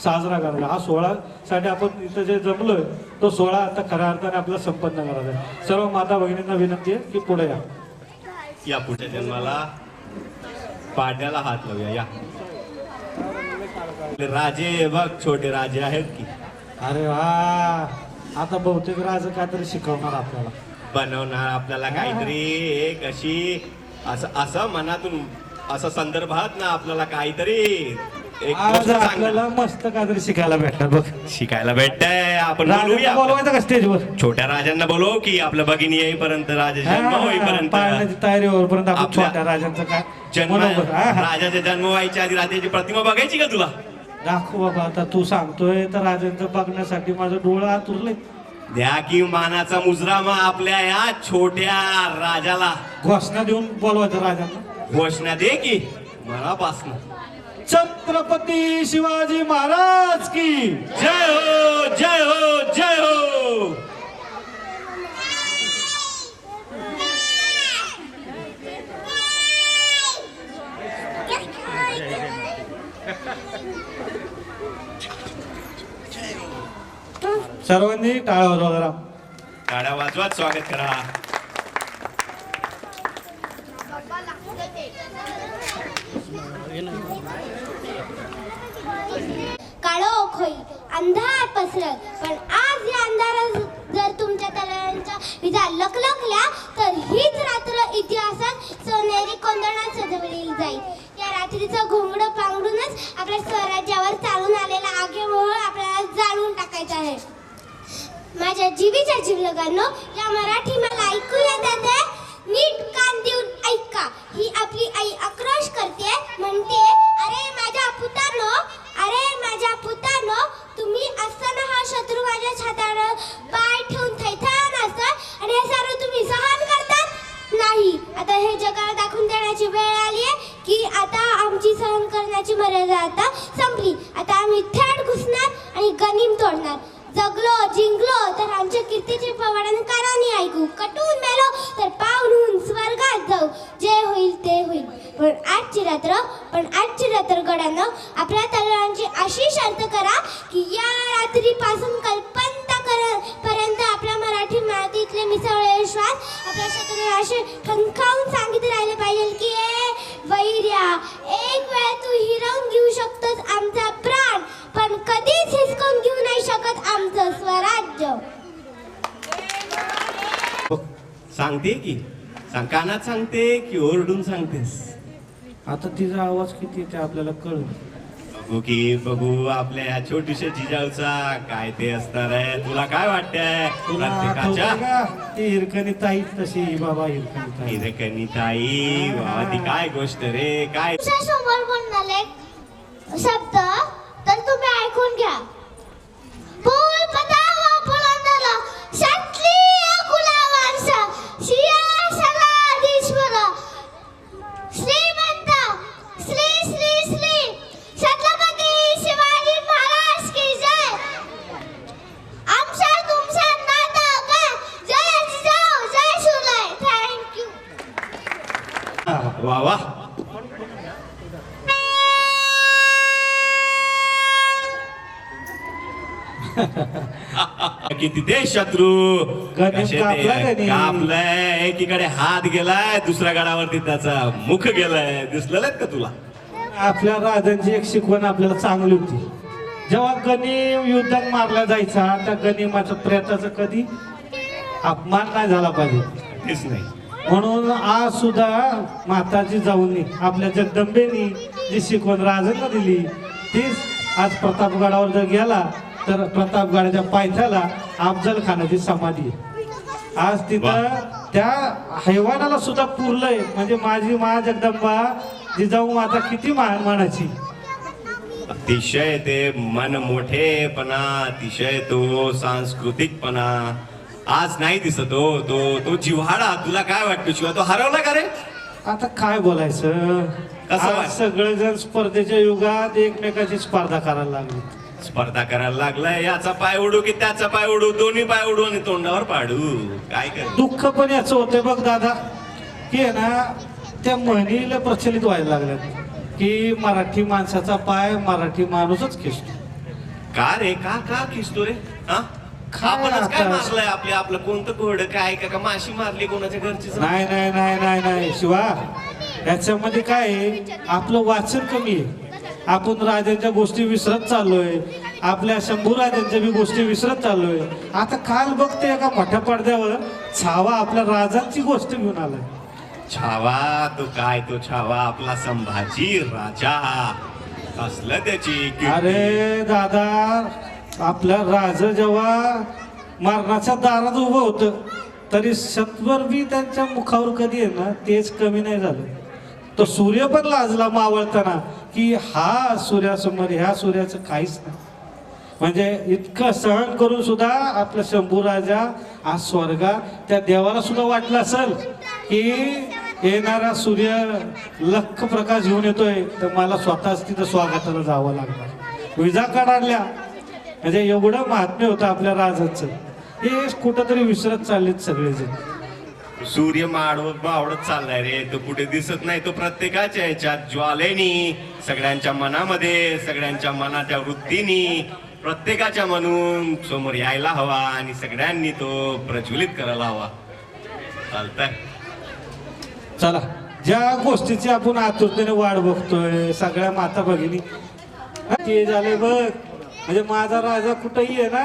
साजरा करायचा. हा सोहळ्यासाठी आपण इथं जे जमलोय तो सोहळा आता खऱ्या अर्थाने आपल्याला संपन्न करायचा आहे. सर्व माता भगिनींना विनंती आहे की पुढे या. या पुढच्या जन्माला पाड्याला हात लावूया. या राजे बघ छोटे राजे आहेत की. अरे वा, आता बहुतेक राज काहीतरी शिकवणार आपल्याला, बनवणार आपल्याला काहीतरी एक अशी असं मनातून असं संदर्भात ना आपल्याला काहीतरी एक आज गोष्ट सांगणार. आपल्याला मस्त काहीतरी शिकायला भेटणार बघ. शिकायला भेटतंय. आपण राजांना बोलूया बोलवायचं का स्टेजवर? छोट्या राजांना बोलवू की आपलं भगिनी येईपर्यंत राजा जन्म होईपर्यंत पाळण्याची तयारी होईपर्यंत आपण आपल्या छोट्या राजांचं काय जन्म बरोबर. राजाचा जन्म व्हायच्या आधी राजाची प्रतिमा बघायची का तुला? दाखव बाबा, आता तू सांगतोय तर राजांचं बघण्यासाठी माझं डोळं आतुरलंय. द्या की मानाचा मुजरा मग आपल्या या छोट्या राजाला. घोषणा देऊन बोलवायचं राजांना. घोषणा दे की मनापासून. छत्रपती शिवाजी महाराज की जय हो जय हो जय हो. सर्वांनी टाळ्या वाजवा जरा. टाळ्या वाजवत स्वागत करा. होईल, अंधार पसरल. पण आज या अंधारात जर तुमच्या तळव्यांच्या विजा लखलखल्या तर हीच रात्र इतिहासात सोनेरी कोंदणात सजवली जाईल. या रात्रीचं घोंगडं पांघरूनच आपल्या स्वराज्यावर चालून आलेला आगेमोह आपल्याला जाणून टाकायचं आहे. माझ्या जीवीच्या जीवलगांनो, या मराठी मला ऐकूया जाते, नीट कान देऊन ऐका. ही आपली आई आक्रोश करते, म्हणते, अरे माझ्या पुतानो, अरे माझ्या पुतानो, तुम्ही असताना हा शत्रू माझ्या छातावर पाय ठेवून थैथान असतात आणि हे सर्व तुम्ही सहन करतात? नाही. आता हे जगाला दाखवून देण्याची वेळ आली आहे की आता आमची सहन करण्याची मर्यादा आता संपली. आता आम्ही थेट घुसणार आणि गनिम तोडणार. जगलो जिंकलो तर आमच्या कीर्तीचे पवाडन कानाने ऐकू, कटून मेलो तर पावलून स्वर्गात जाऊ. जे होईल ते होईल. पण आजची रात्र गडानं आपल्या तलवारांची अशी शर्त करा की या रात्रीपासून पर्यंत आपल्या मराठी मातीतले मिसळलेले श्वास आपल्या शत्रूला असे ठणकावून सांगित राहिले पाहिजे की ए वैर्या, एक वेळ तू हिरावून घेऊ शकतोस आमचा प्राण, पण कधीच हिसकावून घेऊ नाही शकत आमचं स्वराज्य. सांगते की कानात सांगते की ओरडून सांगतेस? आता तिचा आवाज किती ते आपल्याला कळू. बघू की बघू आपल्या ह्या छोट्याशा जिजाऊचा काय ते असणार आहे. तुला काय वाटतंय? तुला प्रत्येकाच्या आठवतंय का ती हिरकणी ताई तशी बाबा हिरकणी ताई. हिरकणी ताई, वा ती काय गोष्ट रे. काय तुमच्या समोर बोलणारे शब्द तर तुम्ही ऐकून घ्या. फुल पतावा फुलंदला क्षत्रिय कुलावंश सिंहासनाधीश्वर श्रीमंत श्री श्री श्री छत्रपती शिवाजी महाराज की जय. आमच्या तुमच्या नाता काय. जय जिजाऊ, जय शिवराय. थँक्यू. वा वा. किती ते शत्रू गणेश कसे कापला ते गणेश. कापलाय. एकीकडे हात गेलाय, दुसऱ्या गडावरती त्याचा मुख गेलाय. दिसलेलं का तुला? आपल्या राजांची एक शिकवण आपल्याला चांगली होती. जेव्हा गनिम युद्धात मारला जायचा त्या गनिमाचं प्रेताचं कधी अपमान नाही झाला पाहिजे. तेच नाही. म्हणून आज सुद्धा माताजी जाऊनी आपल्या जगदंबेनी जी शिकवण राजांना दिली तीच आज प्रतापगडावर जर गेला तर प्रतापगडाच्या पायथ्याला अफजल खानाची समाधी आहे. आज तिथं त्या हैवानाला सुद्धा पुरलंय. म्हणजे माझी मा जगदंबा जिजाऊ माता किती मानाची. अतिशय ते मन मोठेपणा, अतिशय तो सांस्कृतिकपणा आज नाही दिसत. तो जिव्हाळा तुला काय वाटतं शिवाय? तो हरवला का रे? आता काय बोलायचं. कसं आज वाटतं? सगळेजण स्पर्धेच्या युगात एकमेकाची स्पर्धा करायला लागली. स्पर्धा करायला लागलाय. याचा पाय उडू की त्याचा पाय उडू, दोन्ही पाय उडू आणि तोंडावर पाडू. काय कर. दुःख पण याचं होतंय बघ दादा की आहे ना त्या म्हणीला प्रचलित व्हायला लागल्यात की मराठी माणसाचा पाय मराठी माणूसच खेचतो. का रे? का खिसतो रे? हा? काय आपणच काय आता? मारलंय? आपलं कोणतं कोरडं काय का माशी मारली कोणाच्या घरची? नाही नाही नाही नाही नाही शिवा, याच्यामध्ये काय आहे, आपलं वाचन कमी आहे. आपण राजांच्या गोष्टी विसरत चाललोय, आपल्या शंभू राजांच्या बी गोष्टी विसरत चाललोय. आता काल बघते का मोठ्या पडद्यावर छावा आपल्या राजांची गोष्ट घेऊन आलाय. छावा तो काय? तो छावा आपला संभाजी राजा. असलं त्याची कीर्ती. अरे दादा, आपला राज जेव्हा मरणाच्या दारात उभं होतं तरी सत्वर बी त्यांच्या मुखावर कधी आहे ना तेच कमी नाही झालं. तो सूर्य पण लाजला मावळताना की हा सूर्यासमोर ह्या सूर्याचं काहीच नाही. म्हणजे इतकं सहन करून सुद्धा आपला शंभू राजा आज स्वर्गा त्या देवाला सुद्धा वाटलं असेल की येणारा सूर्य लख प्रकाश घेऊन येतोय तर मला स्वतःच तिथं स्वागताला जावं लागणार. विजा काढल्या म्हणजे एवढं महात्म्य होतं आपल्या राजाचं. हे कुठंतरी विसरत चाललेत सगळेजण. सूर्य मावळत चाललाय रे. तो कुठे दिसत नाही. तो प्रत्येकाच्या ह्याच्यात ज्वालेनी, सगळ्यांच्या मनामध्ये, सगळ्यांच्या मनाच्या वृत्तीनी, प्रत्येकाच्या म्हणून समोर यायला हवा आणि सगळ्यांनी तो प्रज्वलित करायला हवा. चालतंय. चला, ज्या गोष्टीची आपण आतुरतेने वाट बघतोय सगळ्या माता भगिनी ते झाले बघ म्हणजे माझा राजा कुठेही आहे ना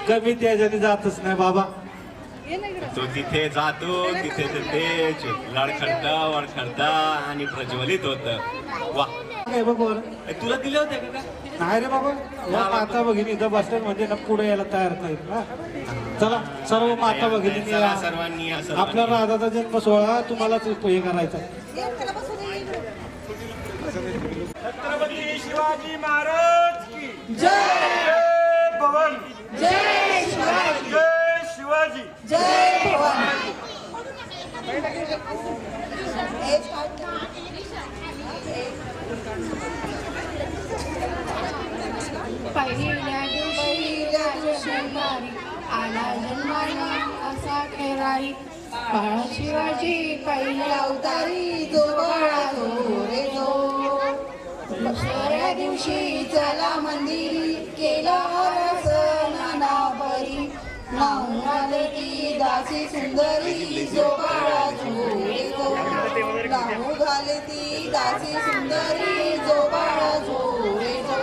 कमी त्याच्याने जातच नाही बाबा. तो तिथे जातो तिथे ते तेज लडखडता वडखडता आणि प्रज्वलित होत. वा, काय बघ बरं. तुला दिले होते का? नाही रे बाबा, या माता भगिनी इथं बसल्या म्हणजे ना पुढे यायला तयार नाहीत ना. चला सर्व माता भगिनी चला, सर्वांनी या सर्वांनी. आपल्या राजाचा जन्म सोहळा तुम्हालाच हे करायचा. छत्रपती शिवाजी महाराज की जय. भवन जय शिवाजी. जय शिवाजी. जय भवानी. पहिल्या दिवशी आला जन्माला असा खेळारी बाळा शिवाजी पहिल्या अवतारी जो बाळा जो रे जो. दुसऱ्या दिवशी चला मंदिरी केला नाना बरी नाहून आले ती दासी सुंदरी जो बाळा जो रे जो. नाहू घाले ती दासी सुंदरी जो बाळा जो रे जो.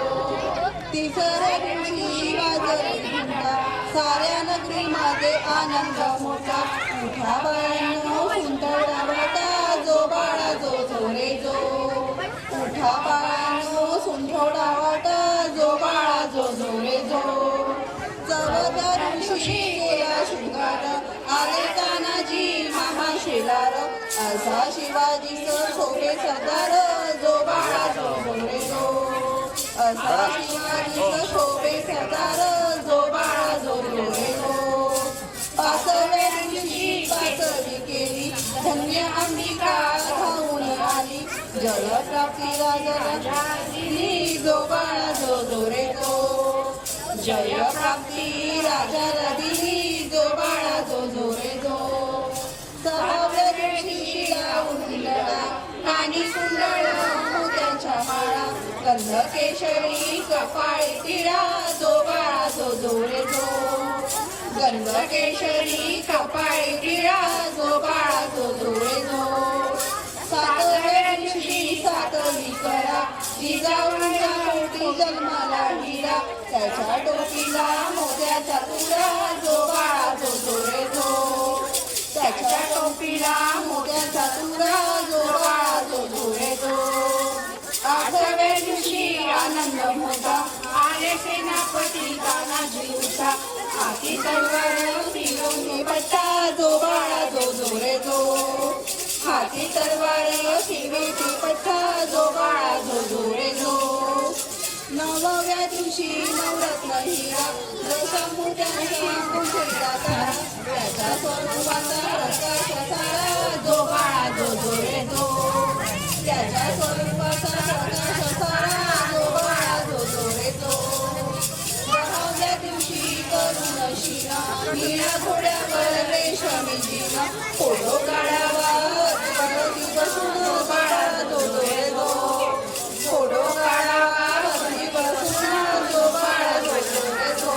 तिसऱ्या दिवशी वाजली घंटा साऱ्या नगरी माझे आनंद मोठा उठा बाळांनो सुंदरा वाटा जो बाळा जो जो रे जो. उठा बाळांनो सुंदरा वाटा जो बाळा जो जो रे जो. चौदा दिवशी केला शृंगार आले तानाजी मामा शेलार असा शिवाजी शोभे सरदार जो बाळा जो जो रे जो. असा शिवाजी शोभे सरदार जो बाळा जो जो रे जो. पाचव्या दिवशी पाचवी केली धन्य अंबिका धावून आली जय प्राप्ती राजाला जो बाळा जो जो रे जो. जय प्राप्ती राजाला दिली जो बाळा जो जो रे जो. सहाव्या दिवशी आणि कुंडळ मोत्यांच्या माळा गंध केशरी कपाळी टिळा जो बाळा जो जो रे जो. गंध केशरी कपाळी टिळा जो बाळा जो जो रे जो. सातव्या दिवशी सातवी करा जिजाऊच्या पोटी जन्माला हिरा त्याच्या डोकीला मोत्याचा तुरा जो बाळा जो जो रे जो. त्याच्या टोपीला मोत्याचा तुरा जो बाळा जो जो रे जो. आठव्या दिवशी आनंद मोठा आले सेनापती तानाजी उठा हाती तलवार फिरवून पट्टा जो बाळा जो जो रे जो. हाती तलवार फिरवून पट्टा जो बाळा जो जो रे जो. नवव्या दिवशी नवरत्न हिरा जसा मोत्याने गुंफलेला तारा त्याच्या स्वरूपाचा प्रकाश सारा जो बाळा जो जो रे जो. त्याच्या स्वरूपाचा प्रकाश सारा जो बाळा जो जो रे जो. दहाव्या दिवशी करून शिरा निळ्या घोड्यावर रेशमी जिना फोटो काढावा बसून बाळा जो जो रे जो. फोटो काढावा बसून जो बाळा जो जो रे जो.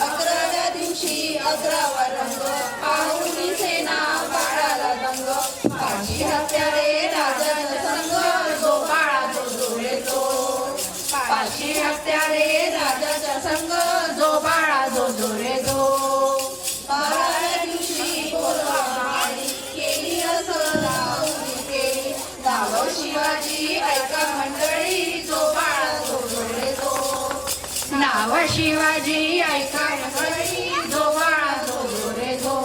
11व्या दिवशी 11वा रंग पाहुणी सेना बाळाला दंग फाशी हत्यारे राजाचा संग जो बाळा जो जो रे जो. फाशी हत्यारे राजाचा संग जो बाळा जो जो रे जो. 12व्या दिवशी बोलवा माळी केली असं लावणी केली नाव शिवाजी ऐका मंडळी जो बाळा जो जो रे जो. नाव शिवाजी ऐका मंडळी जो बाळा जो जो रे जो.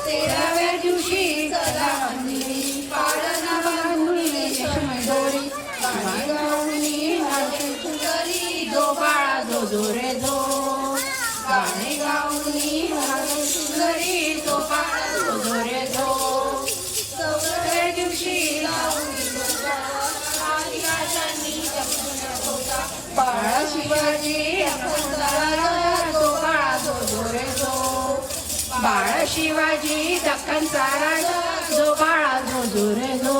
13व्या दिवशी चला मंदिरी पाळणा बांधून रेशमी दोरी गाणी गाऊनी नाचू सुंदरी जो बाळा जो जो रे जो. गाणी गाऊनी नाचू सुंदरी जो बाळा जो जो रे जो. 14व्या दिवशी लावणी बाळा शिवाजी जो बाळा जो जो रे जो. बाळा शिवाजी दख्खनचा राजा जो बाळा जो जो रे जो.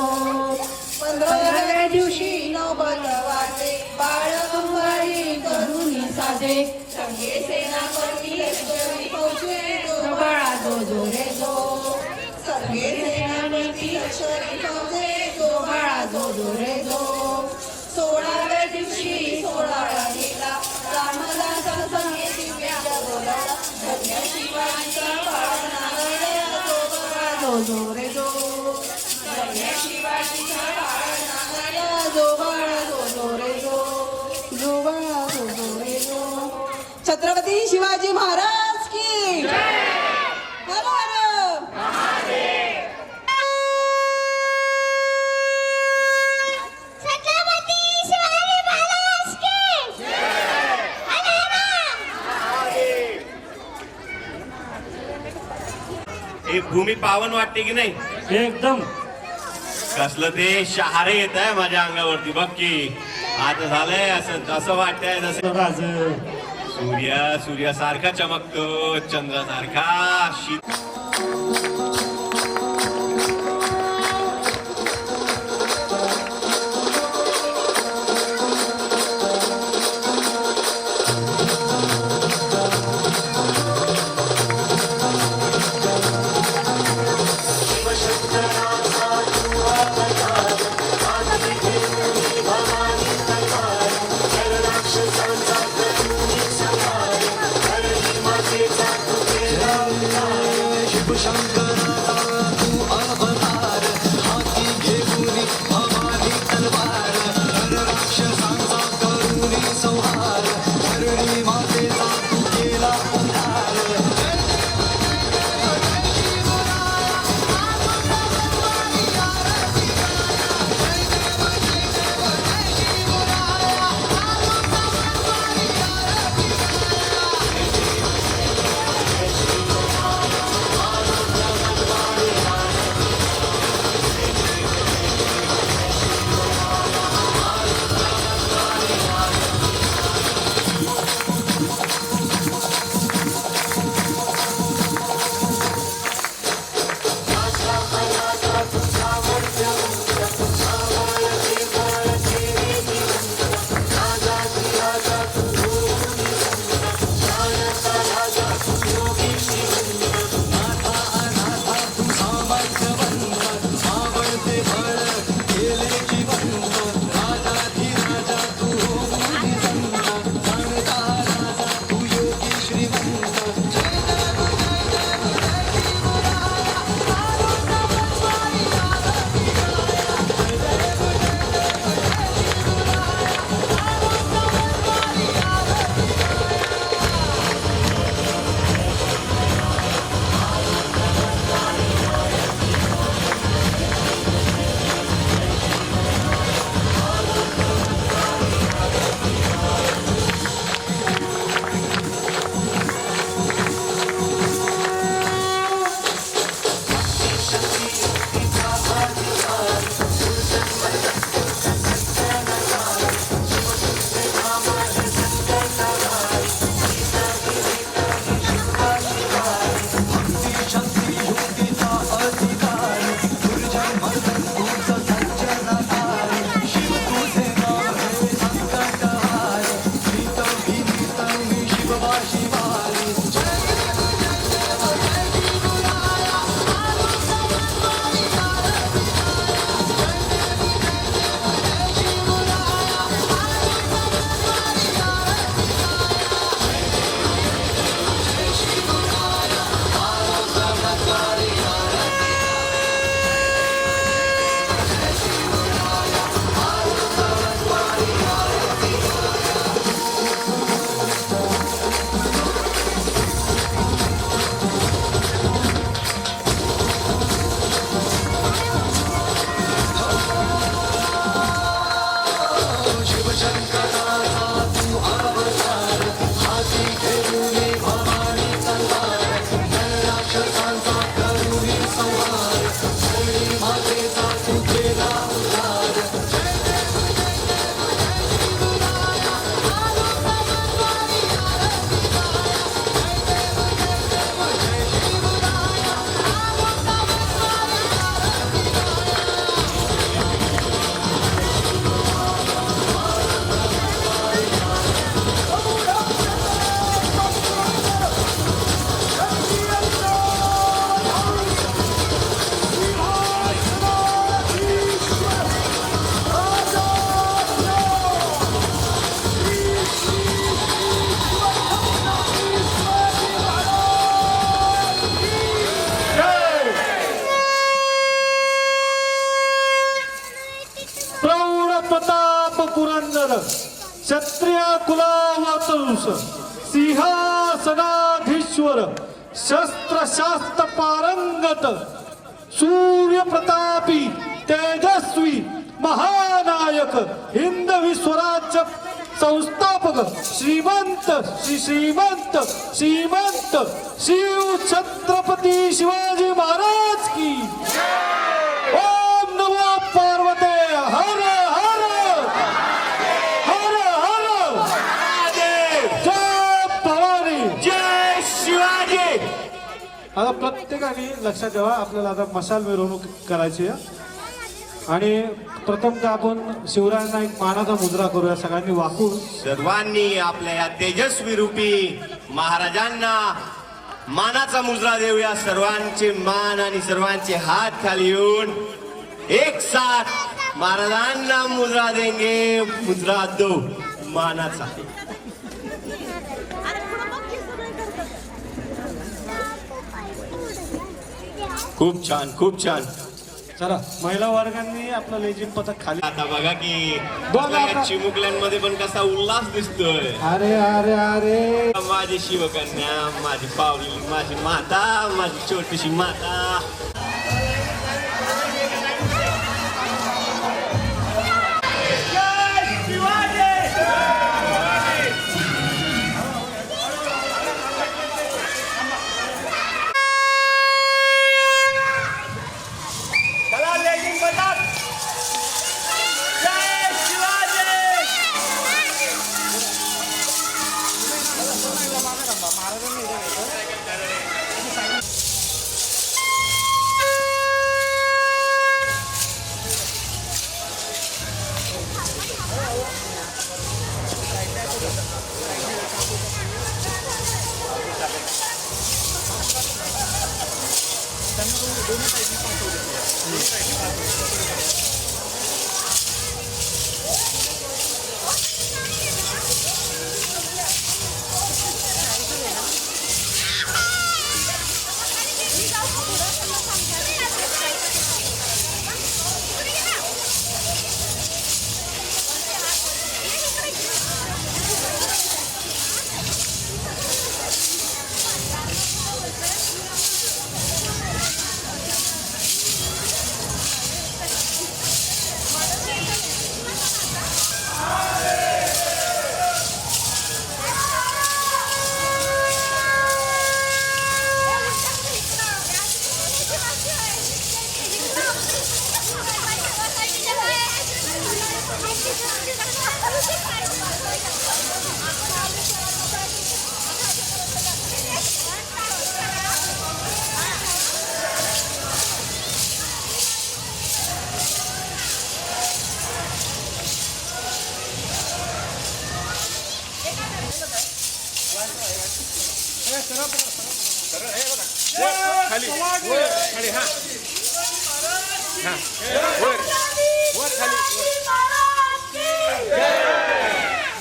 15व्या दिवशी नौबत वाटे बाळ अंबारी करून साधे संगे सेनापती लष्करी फौजे जो बाळा जो जो रे जो. संगे सेनापती लष्करी फौजे जो बाळा जो जो रे जो. 16व्या दिवशी 16वा गेला छत्रपती शिवाजी महाराज की हर हर छत्रपती शिवाजी महाराज की हे भूमी पावन वाटते की नाही? एकदम कसलं ते शहारे येत आहे माझ्या अंगावरती बघ की. आता झालंय असं वाटतंय जसं राज सूर्यासारखा चमकतो, चंद्रासारखा शीत. क्षत्रिय कुलावतंस सिंहासनाधीश्वर शस्त्रशास्त्र पारंगत सूर्य प्रतापी तेजस्वी महानायक हिंदवी स्वराज्य संस्थापक श्रीमंत शिव छत्रपती शिवाजी महाराज की ओम नमो पार्वते हर हर हर हर जय भवानी जय शिवाजी. आता प्रत्येकाने लक्षात ठेवा आपल्याला आता मशाल मिरवणूक करायची आहे आणि प्रथमतः आपण शिवरायांना एक मानाचा मुद्रा करूया सगळ्यांनी वाकून. सर्वांनी आपल्या या तेजस्वी रूपी महाराजांना मानाचा मुजरा देऊया. सर्वांचे मान आणि सर्वांचे हात खाली येऊन एक साथ महाराजांना मुजरा देंगे. मुजरा दो मानाचा. खूप छान खूप छान. चला महिला वर्गांनी आपलं लेझिम पथक खाली. आता बघा की बघा आता. या चिमुकल्यांमध्ये पण कसा उल्हास दिसतोय. अरे अरे अरे माझी शिवकन्या, माझी पावली, माझी माता, माझी छोटीशी माता.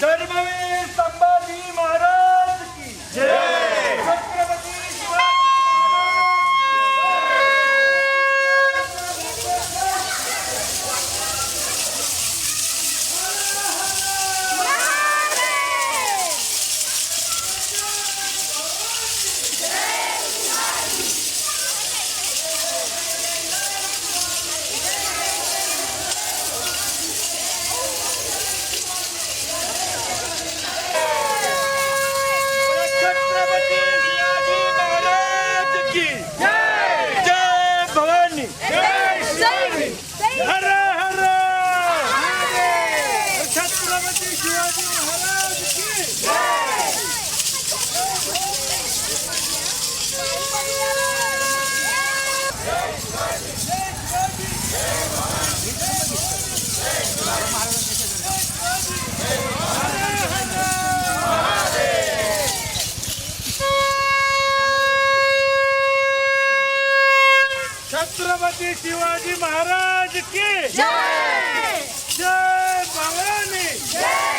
धर्मवीर संभाजी महाराज की जय. छत्रपती शिवाजी महाराज की जय. जय भवानी. हर हर छत्रपती शिवाजी महाराज की छत्रपती शिवाजी महाराज की जय. जय भवानी. जय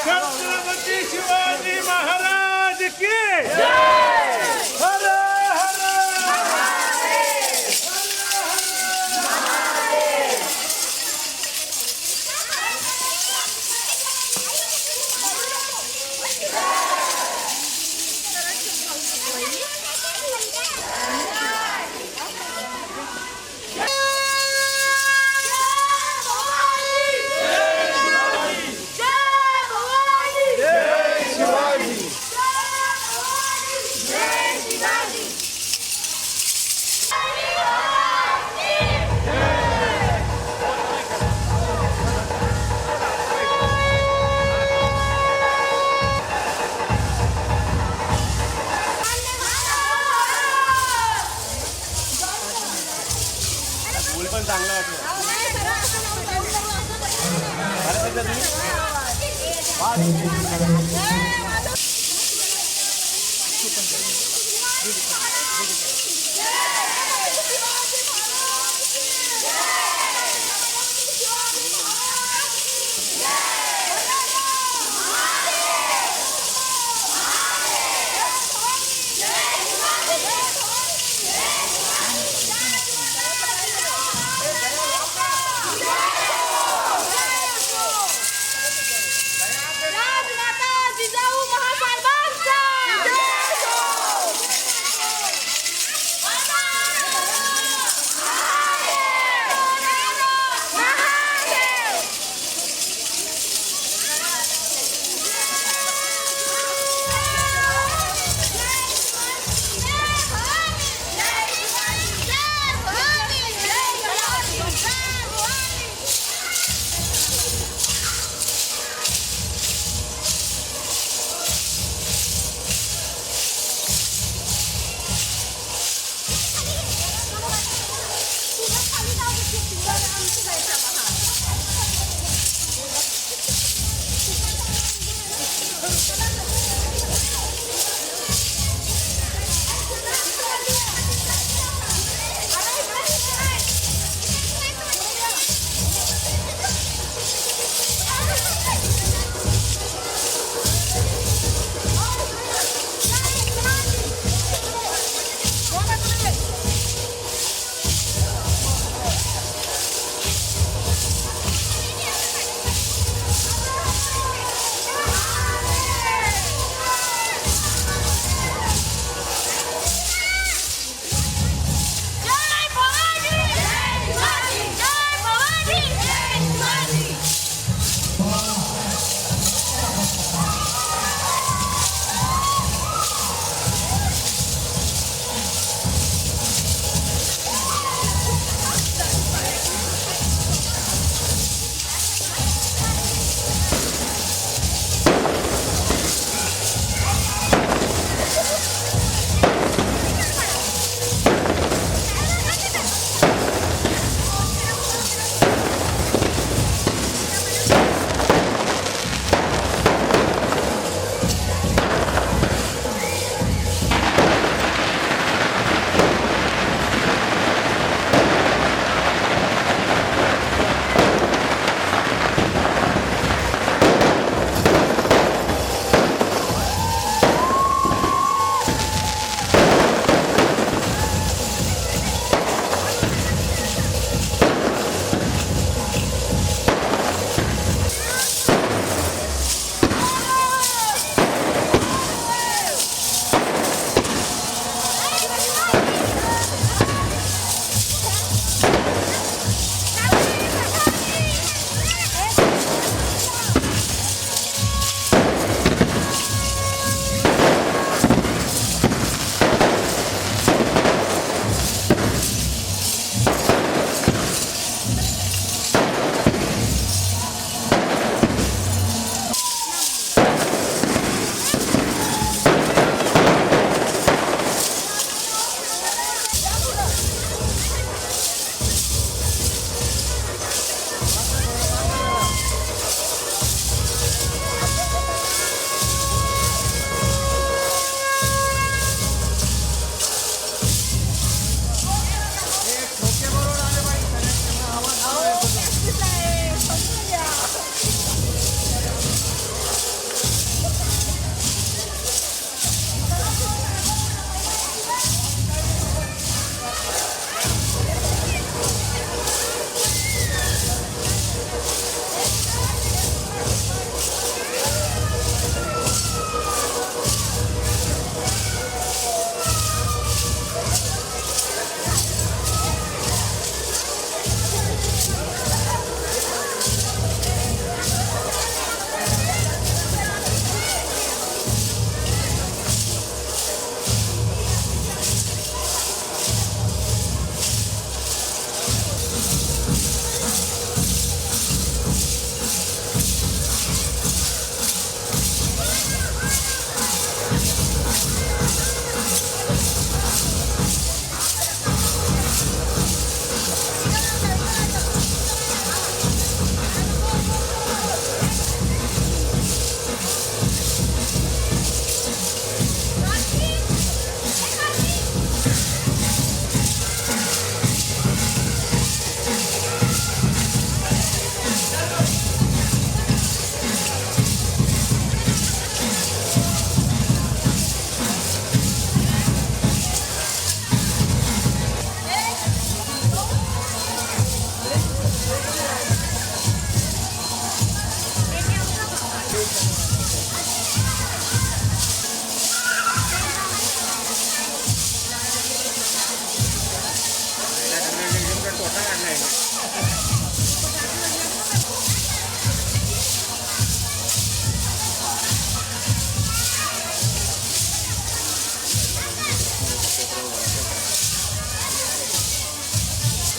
छत्रपती शिवाजी महाराज की हर फूल पण चांगलं वाटलं. राजमाता जिजाऊ महासाहेबांचा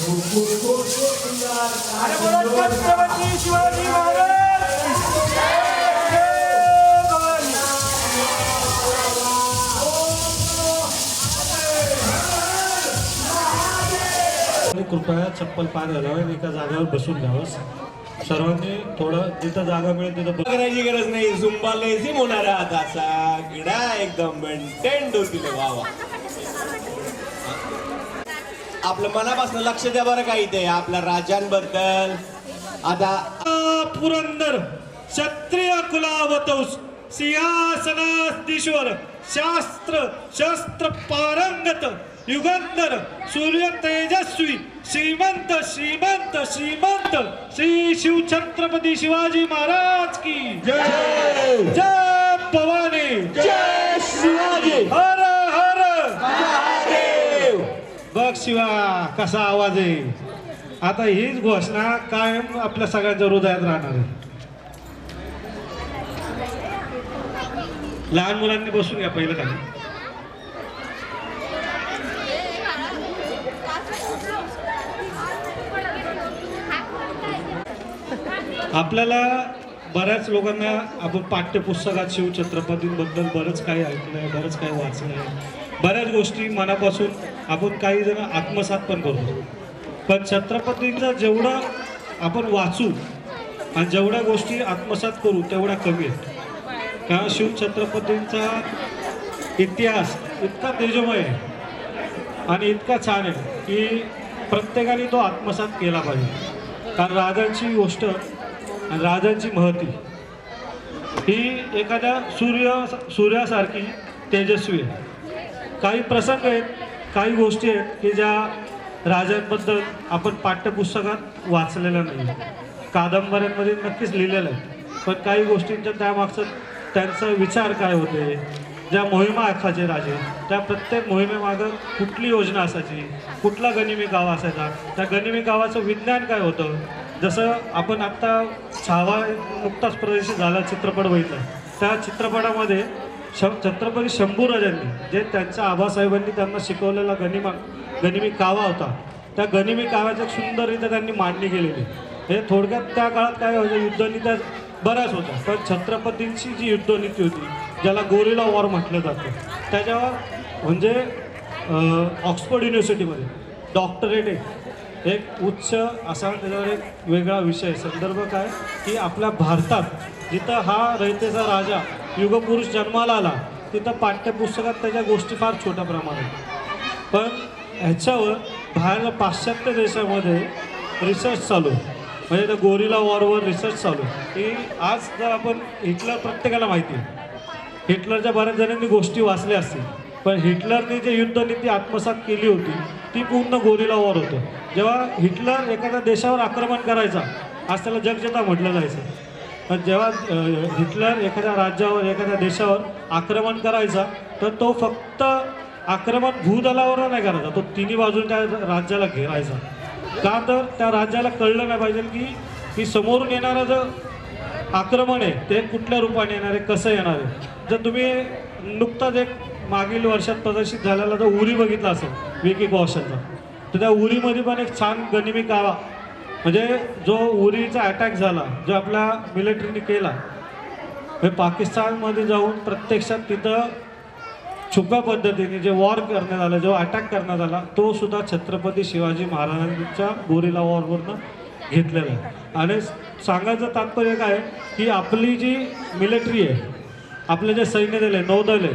कृपया चप्पल पार घालावं, एका जागेवर बसून घ्यावं. सर्वांनी थोडं जिथं जागा मिळेल तिथं करायची गरज नाही. झुंबा लेझिम होणार आहात असा गिडा एकदम मेंटेन होतील. वा वा. आपलं मनापासून लक्ष द्या बरं का इथे आपल्या राजांबद्दल. आता पुरंदर क्षत्रिय कुलावतौस सिंहासनाधीश्वर शास्त्र शस्त्र पारंगत युगंधर सूर्य तेजस्वी श्रीमंत श्रीमंत श्रीमंत श्री शिव छत्रपती शिवाजी महाराज की जय. जय भवानी. जय शिवाजी. हर हर महादेव. बघ शिवा कसा आवाज आहे. आता हीच घोषणा कायम आपल्या सगळ्यांच्या हृदयात राहणार आहे. लहान मुलांनी बसून घ्या पहिलं खाली. आपल्याला बऱ्याच लोकांना आपण पाठ्यपुस्तकात शिवछत्रपतींबद्दल बरंच काही ऐकलंय, बरंच काही वाचलंय, बऱ्याच गोष्टी मनापासून आपण काही जण आत्मसात पण करतो. पण छत्रपतींचं जेवढं आपण वाचू आणि जेवढ्या गोष्टी आत्मसात करू तेवढ्या कमी आहेत. कारण शिवछत्रपतींचा इतिहास इतका तेजोमय आहे आणि इतका छान आहे की प्रत्येकाने तो आत्मसात केला पाहिजे. कारण राजांची गोष्ट आणि राजांची महती ही एखाद्या सूर्यासारखी तेजस्वी आहे. काही प्रसंग आहेत, काही गोष्टी आहेत की ज्या राजांबद्दल आपण पाठ्यपुस्तकात वाचलेल्या नाही, कादंबऱ्यांमध्ये नक्कीच लिहिलेलं आहे. पण काही गोष्टींच्या त्यामागचं त्यांचा विचार काय होते, ज्या मोहिमा आखायचे राजे, त्या प्रत्येक मोहिमेमागं कुठली योजना असायची, कुठला गनिमी गाव असायचा, त्या गनिमी गावाचं विज्ञान काय होतं. जसं आपण आत्ता छावा नुकताच प्रदर्शित झाला चित्रपट बघितला, त्या चित्रपटामध्ये छत्रपती शंभूराजांनी जे त्यांच्या आबासाहेबांनी त्यांना शिकवलेला गनिमी कावा होता, त्या गनिमी काव्याच्या सुंदररीत्या त्यांनी मांडणी केलेली. हे थोडक्यात त्या काळात काय होतं, युद्धनीत्या बऱ्याच होत्या, पण छत्रपतींची जी युद्धनीती होती ज्याला गोरिला वॉर म्हटलं जातं, त्याच्यावर म्हणजे ऑक्सफोर्ड युनिव्हर्सिटीमध्ये डॉक्टरेट एक उच्च असा त्याच्यावर एक वेगळा विषय संदर्भ काय की आपल्या भारतात जिथं हा रयतेचा राजा युगपुरुष जन्माला आला तिथं पाठ्यपुस्तकात त्याच्या गोष्टी फार छोट्या प्रमाणात, पण ह्याच्यावर बाहेर पाश्चात्य देशामध्ये रिसर्च चालू आहे. म्हणजे त्या गोरिला वॉरवर रिसर्च चालू आहे की आज जर आपण हिटलर प्रत्येकाला माहिती आहे, हिटलरच्या बऱ्याच जणांनी गोष्टी वाचल्या असतील, पण हिटलरने जे युद्धनीती आत्मसात केली होती ती पूर्ण गोरिला वॉर होतं. जेव्हा हिटलर एखाद्या देशावर आक्रमण करायचा, आज त्याला जगजेता म्हटलं जायचं, पण जेव्हा हिटलर एखाद्या राज्यावर एखाद्या देशावर आक्रमण करायचा तर तो फक्त आक्रमण भूदलावर नाही करायचा, तो तिन्ही बाजून त्या राज्याला घेरायचा. का तर त्या राज्याला कळलं नाही पाहिजे की समोरून येणारं जो आक्रमण आहे ते कुठल्या रूपाने येणार आहे, कसं येणार आहे. जर तुम्ही नुकताच एक मागील वर्षात प्रदर्शित झालेला जो उरी बघितला असेल विकी कौशलचा, तर त्या उरीमध्ये पण एक छान गनिमी कावा, म्हणजे जो उरीचा अटॅक झाला जो आपल्या मिलिटरीने केला, हे पाकिस्तानमध्ये जाऊन प्रत्यक्षात तिथं छुप्या पद्धतीने जे वॉर करण्यात आलं, जो अटॅक करण्यात आला, तो सुद्धा छत्रपती शिवाजी महाराजांच्या गोरिला वॉरवरनं घेतलेला आहे. आणि सांगायचं तात्पर्य काय की आपली जी मिलिटरी आहे, आपलं जे सैन्य दल आहे, नौदल आहे,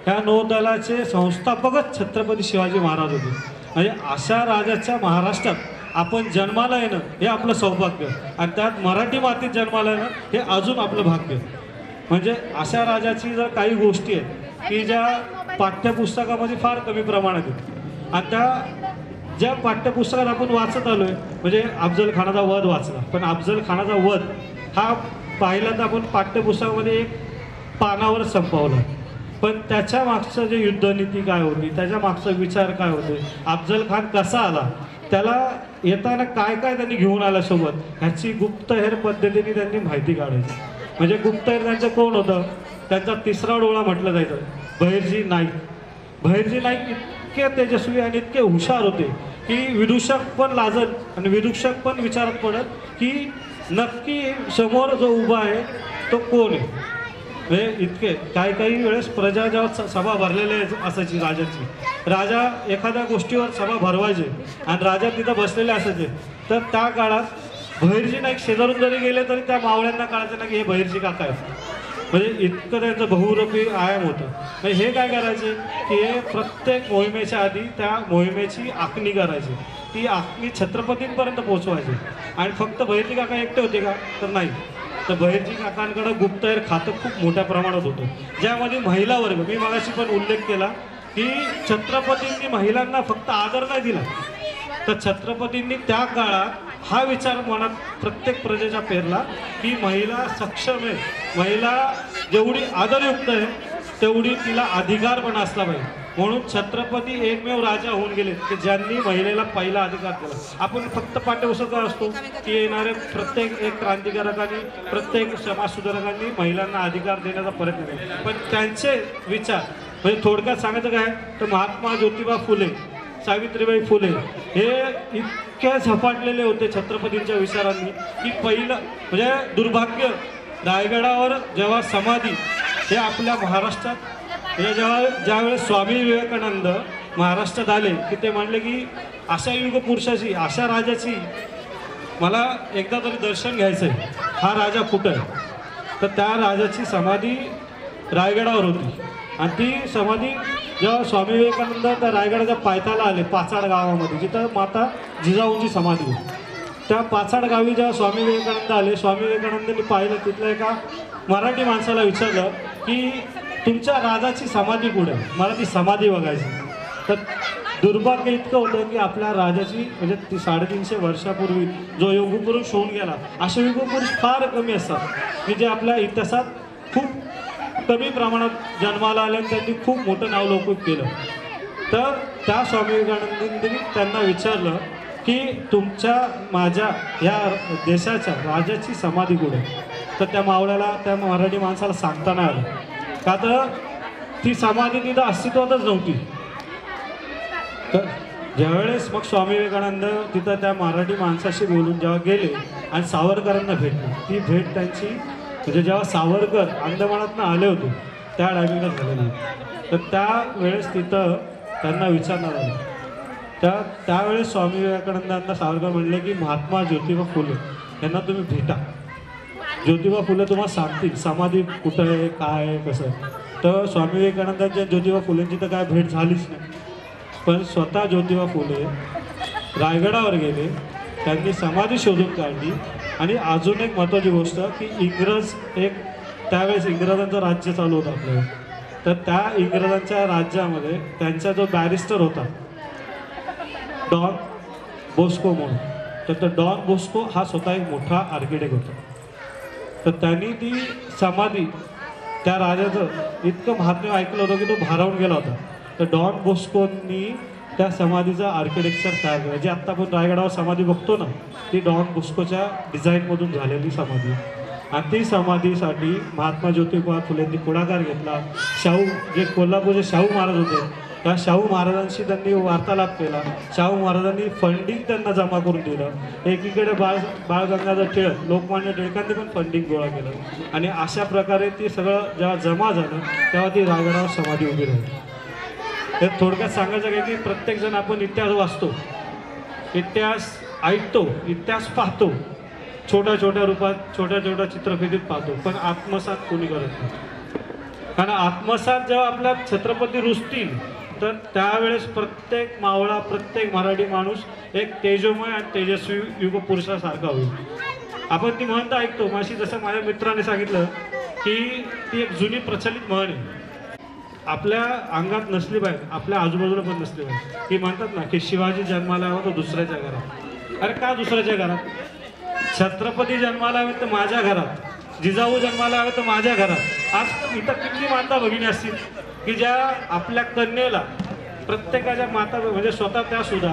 ह्या नौदलाचे संस्थापकच छत्रपती शिवाजी महाराज होते. म्हणजे अशा राजाच्या महाराष्ट्रात आपण जन्माला येणं हे आपलं सौभाग्य, आणि त्यात मराठी मातीत जन्माला येणं हे अजून आपलं भाग्य. म्हणजे अशा राजाची जर काही गोष्टी आहेत की ज्या पाठ्यपुस्तकामध्ये फार कमी प्रमाणात आहेत, आणि त्या ज्या पाठ्यपुस्तकात आपण वाचत आलो आहे, म्हणजे अफजल खानाचा वध वाचला, पण अफजल खानाचा वध हा पाहिला तर आपण पाठ्यपुस्तकामध्ये एक पानावर संपवला, पण त्याच्या मागचं जे युद्धनीती काय होती, त्याच्या मागचा विचार काय होते, अफजल खान कसा आला, त्याला येताना काय काय त्यांनी घेऊन आला सोबत, ह्याची गुप्तहेर पद्धतीने त्यांनी माहिती काढायची. म्हणजे गुप्तहेर त्यांचं कोण होतं, त्यांचा तिसरा डोळा म्हटलं जायचं बहिर्जी नाईक. बहिर्जी नाईक इतके तेजस्वी आणि इतके हुशार होते की विदूषक पण लाजल आणि विदूषक पण विचारात पडत की नक्की समोर जो उभा आहे तो कोण आहे. म्हणजे इतके काही वेळेस प्रजा जेव्हा सभा भरलेली असायची राजाची, राजा एखाद्या गोष्टीवर सभा भरवायचे आणि राजा तिथं बसलेले असायचे, तर त्या काळात बहिर्जी नाईक शेजारून जरी गेले तरी त्या मावळ्यांना कळायचं ना की हे बहिर्जी काका आहेत. म्हणजे इतकं त्यांचं बहुरूपी आयाम होतं. म्हणजे हे काय करायचे की हे प्रत्येक मोहिमेच्या आधी त्या मोहिमेची आखणी करायची, ती आखणी छत्रपतींपर्यंत पोहोचवायची. आणि फक्त बहिर्जी काका एकटे होते का, तर नाही. तर बहिर्जी काकांकडं गुप्तहेर खातं खूप मोठ्या प्रमाणात होतं, ज्यामध्ये महिला वर्ग, मी मगाशी पण उल्लेख केला की छत्रपतींनी महिलांना फक्त आदर नाही दिला, तर छत्रपतींनी त्या काळात हा विचार मनात प्रत्येक प्रजेच्या पेरला की महिला सक्षम आहे, महिला जेवढी आदरयुक्त आहे तेवढी तिला अधिकार पण असला पाहिजे. म्हणून छत्रपती एकमेव राजा होऊन गेले की ज्यांनी महिलेला पहिला अधिकार दिला. आपण फक्त पाठ्यपुस्तकात असतो की येणारे प्रत्येक एक क्रांतिकारकांनी, प्रत्येक समाजसुधारकांनी महिलांना अधिकार देण्याचा प्रयत्न केला, पण त्यांचे विचार म्हणजे थोडक्यात सांगायचं काय तर महात्मा ज्योतिबा फुले, सावित्रीबाई फुले हे इतके झपाटलेले होते छत्रपतींच्या विचारांनी की पहिलं म्हणजे दुर्भाग्य, रायगडावर जेव्हा समाधी हे आपल्या महाराष्ट्रात म्हणजे ज्यावेळेस स्वामी विवेकानंद महाराष्ट्रात आले की ते म्हणले की अशा युगपुरुषाची, अशा राजाची मला एकदा तरी दर्शन घ्यायचं आहे, हा राजा कुठं आहे. तर त्या राजाची समाधी रायगडावर होती आणि ती समाधी जेव्हा स्वामी विवेकानंद त्या रायगडाच्या पायथ्याला आले पाचाड गावामध्ये, जिथं माता जिजाऊंची समाधी होती, त्या पाचाड गावी जेव्हा स्वामी विवेकानंद आले, स्वामी विवेकानंदांनी पाहिलं, तिथल्या एका मराठी माणसाला विचारलं की तुमच्या राजाची समाधी कुठे आहे, मला ती समाधी बघायची. तर दुर्भाग्य इतकं होतं की आपल्या राजाची म्हणजे ती 350 वर्षापूर्वी जो युगपुरुष होऊन गेला, असे युगपुरुष फार कमी असतात की जे आपल्या इतिहासात खूप कमी प्रमाणात जन्माला आले आणि त्यांनी खूप मोठं नाव लौकिक केलं. तर त्या स्वामी विवेकानंदांनी त्यांना विचारलं की तुमच्या माझ्या या देशाच्या राजाची समाधी कुठे. तर त्या मावळ्याला, त्या मराठी माणसाला सांगताना आलं का तर ती समाधी तिथं अस्तित्वातच नव्हती. तर ज्यावेळेस मग स्वामी विवेकानंद तिथं त्या मराठी माणसाशी बोलून जेव्हा गेले आणि सावरकरांना भेटले, ती भेट त्यांची म्हणजे जेव्हा सावरकर अंदमानातनं आले होते त्या टायमिंगला झालेली. तर त्यावेळेस तिथं त्यांना विचारण्यात आलं. त्यावेळेस स्वामी विवेकानंदांना सावरकर म्हणले की महात्मा ज्योतिबा फुले यांना तुम्ही भेटा, ज्योतिबा फुले तुम्हाला सांगतील समाधी कुठं आहे, काय आहे, कसं. तर स्वामी विवेकानंदांच्या ज्योतिबा फुलेंची तर काय भेट झालीच नाही, पण स्वतः ज्योतिबा फुले रायगडावर गेले, त्यांनी समाधी शोधून काढली. आणि अजून एक महत्त्वाची गोष्ट की इंग्रज त्यावेळेस इंग्रजांचं राज्य चालू होतं आपल्याला, तर त्या इंग्रजांच्या राज्यामध्ये त्यांचा जो बॅरिस्टर होता डॉन बोस्को म्हणून, तर डॉन बोस्को हा स्वतः एक मोठा आर्किटेक्ट होता. तर त्यांनी ती समाधी त्या राजाचं इतकं महात्म्य ऐकलं होतं की तो भारावून गेला होता. तर डॉन बोस्कोनी त्या समाधीचं आर्किटेक्चर तयार केलं, जी आत्ता आपण रायगडावर समाधी बघतो ना, ती डॉन बोस्कोच्या डिझाईनमधून झालेली समाधी. आणि ती समाधीसाठी महात्मा ज्योतिबा फुलेंनी पुढाकार घेतला. शाहू जे कोल्हापूरचे शाहू महाराज होते, त्या शाहू महाराजांशी त्यांनी वार्तालाप केला. शाहू महाराजांनी फंडिंग त्यांना जमा करून दिलं. एकीकडे बाळ गंगाधर टिळक, लोकमान्य टिळकांनी पण फंडिंग गोळा केलं. आणि अशा प्रकारे ते सगळं जेव्हा जमा झालं तेव्हा ती रायगडावर समाधी उभी राहिली. हे थोडक्यात सांगायचं काय की प्रत्येकजण आपण इतिहास वाचतो, इतिहास ऐकतो, इतिहास पाहतो, छोट्या छोट्या रूपात, छोट्या छोट्या चित्रफितीत पाहतो, पण आत्मसात कोणी करत नाही. कारण आत्मसात जेव्हा आपल्या छत्रपती रुजतील तर त्यावेळेस प्रत्येक मावळा, प्रत्येक मराठी माणूस एक तेजोमय आणि तेजस्वी युगपुरुषासारखा होईल. आपण ती म्हण ऐकतो, माशी जसं माझ्या मित्राने सांगितलं की ती एक जुनी प्रचलित म्हण आहे, आपल्या अंगात नसली पाहिजे, आपल्या आजूबाजूला पण नसली पाहिजे. ती म्हणतात ना की शिवाजी जन्माला हवा तो दुसऱ्याच्या घरात. अरे का दुसऱ्याच्या घरात? छत्रपती जन्माला हवे तर माझ्या घरात, जिजाऊ जन्माला हवे तर माझ्या घरात. आज इथं किती माता भगिनी असतील की ज्या आपल्या कन्येला, प्रत्येकाच्या माता म्हणजे स्वतः त्या सुद्धा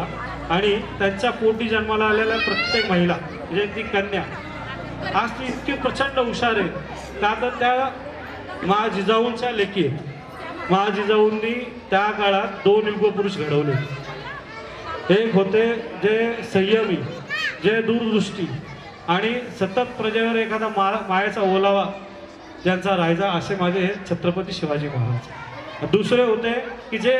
आणि त्यांच्या पोटी जन्माला आलेल्या प्रत्येक महिला म्हणजे ती कन्या आज ती इतकी प्रचंड हुशार आहे का तर त्या महाजिजाऊंच्या लेकी आहेत. महाजिजाऊंनी त्या काळात 2 युगपुरुष घडवले एक होते जे संयमी, जे दूरदृष्टी आणि सतत प्रजेवर एखादा मायाचा ओलावा ज्यांचा राहायचा, असे माझे हे छत्रपती शिवाजी महाराज. दुसरे होते की जे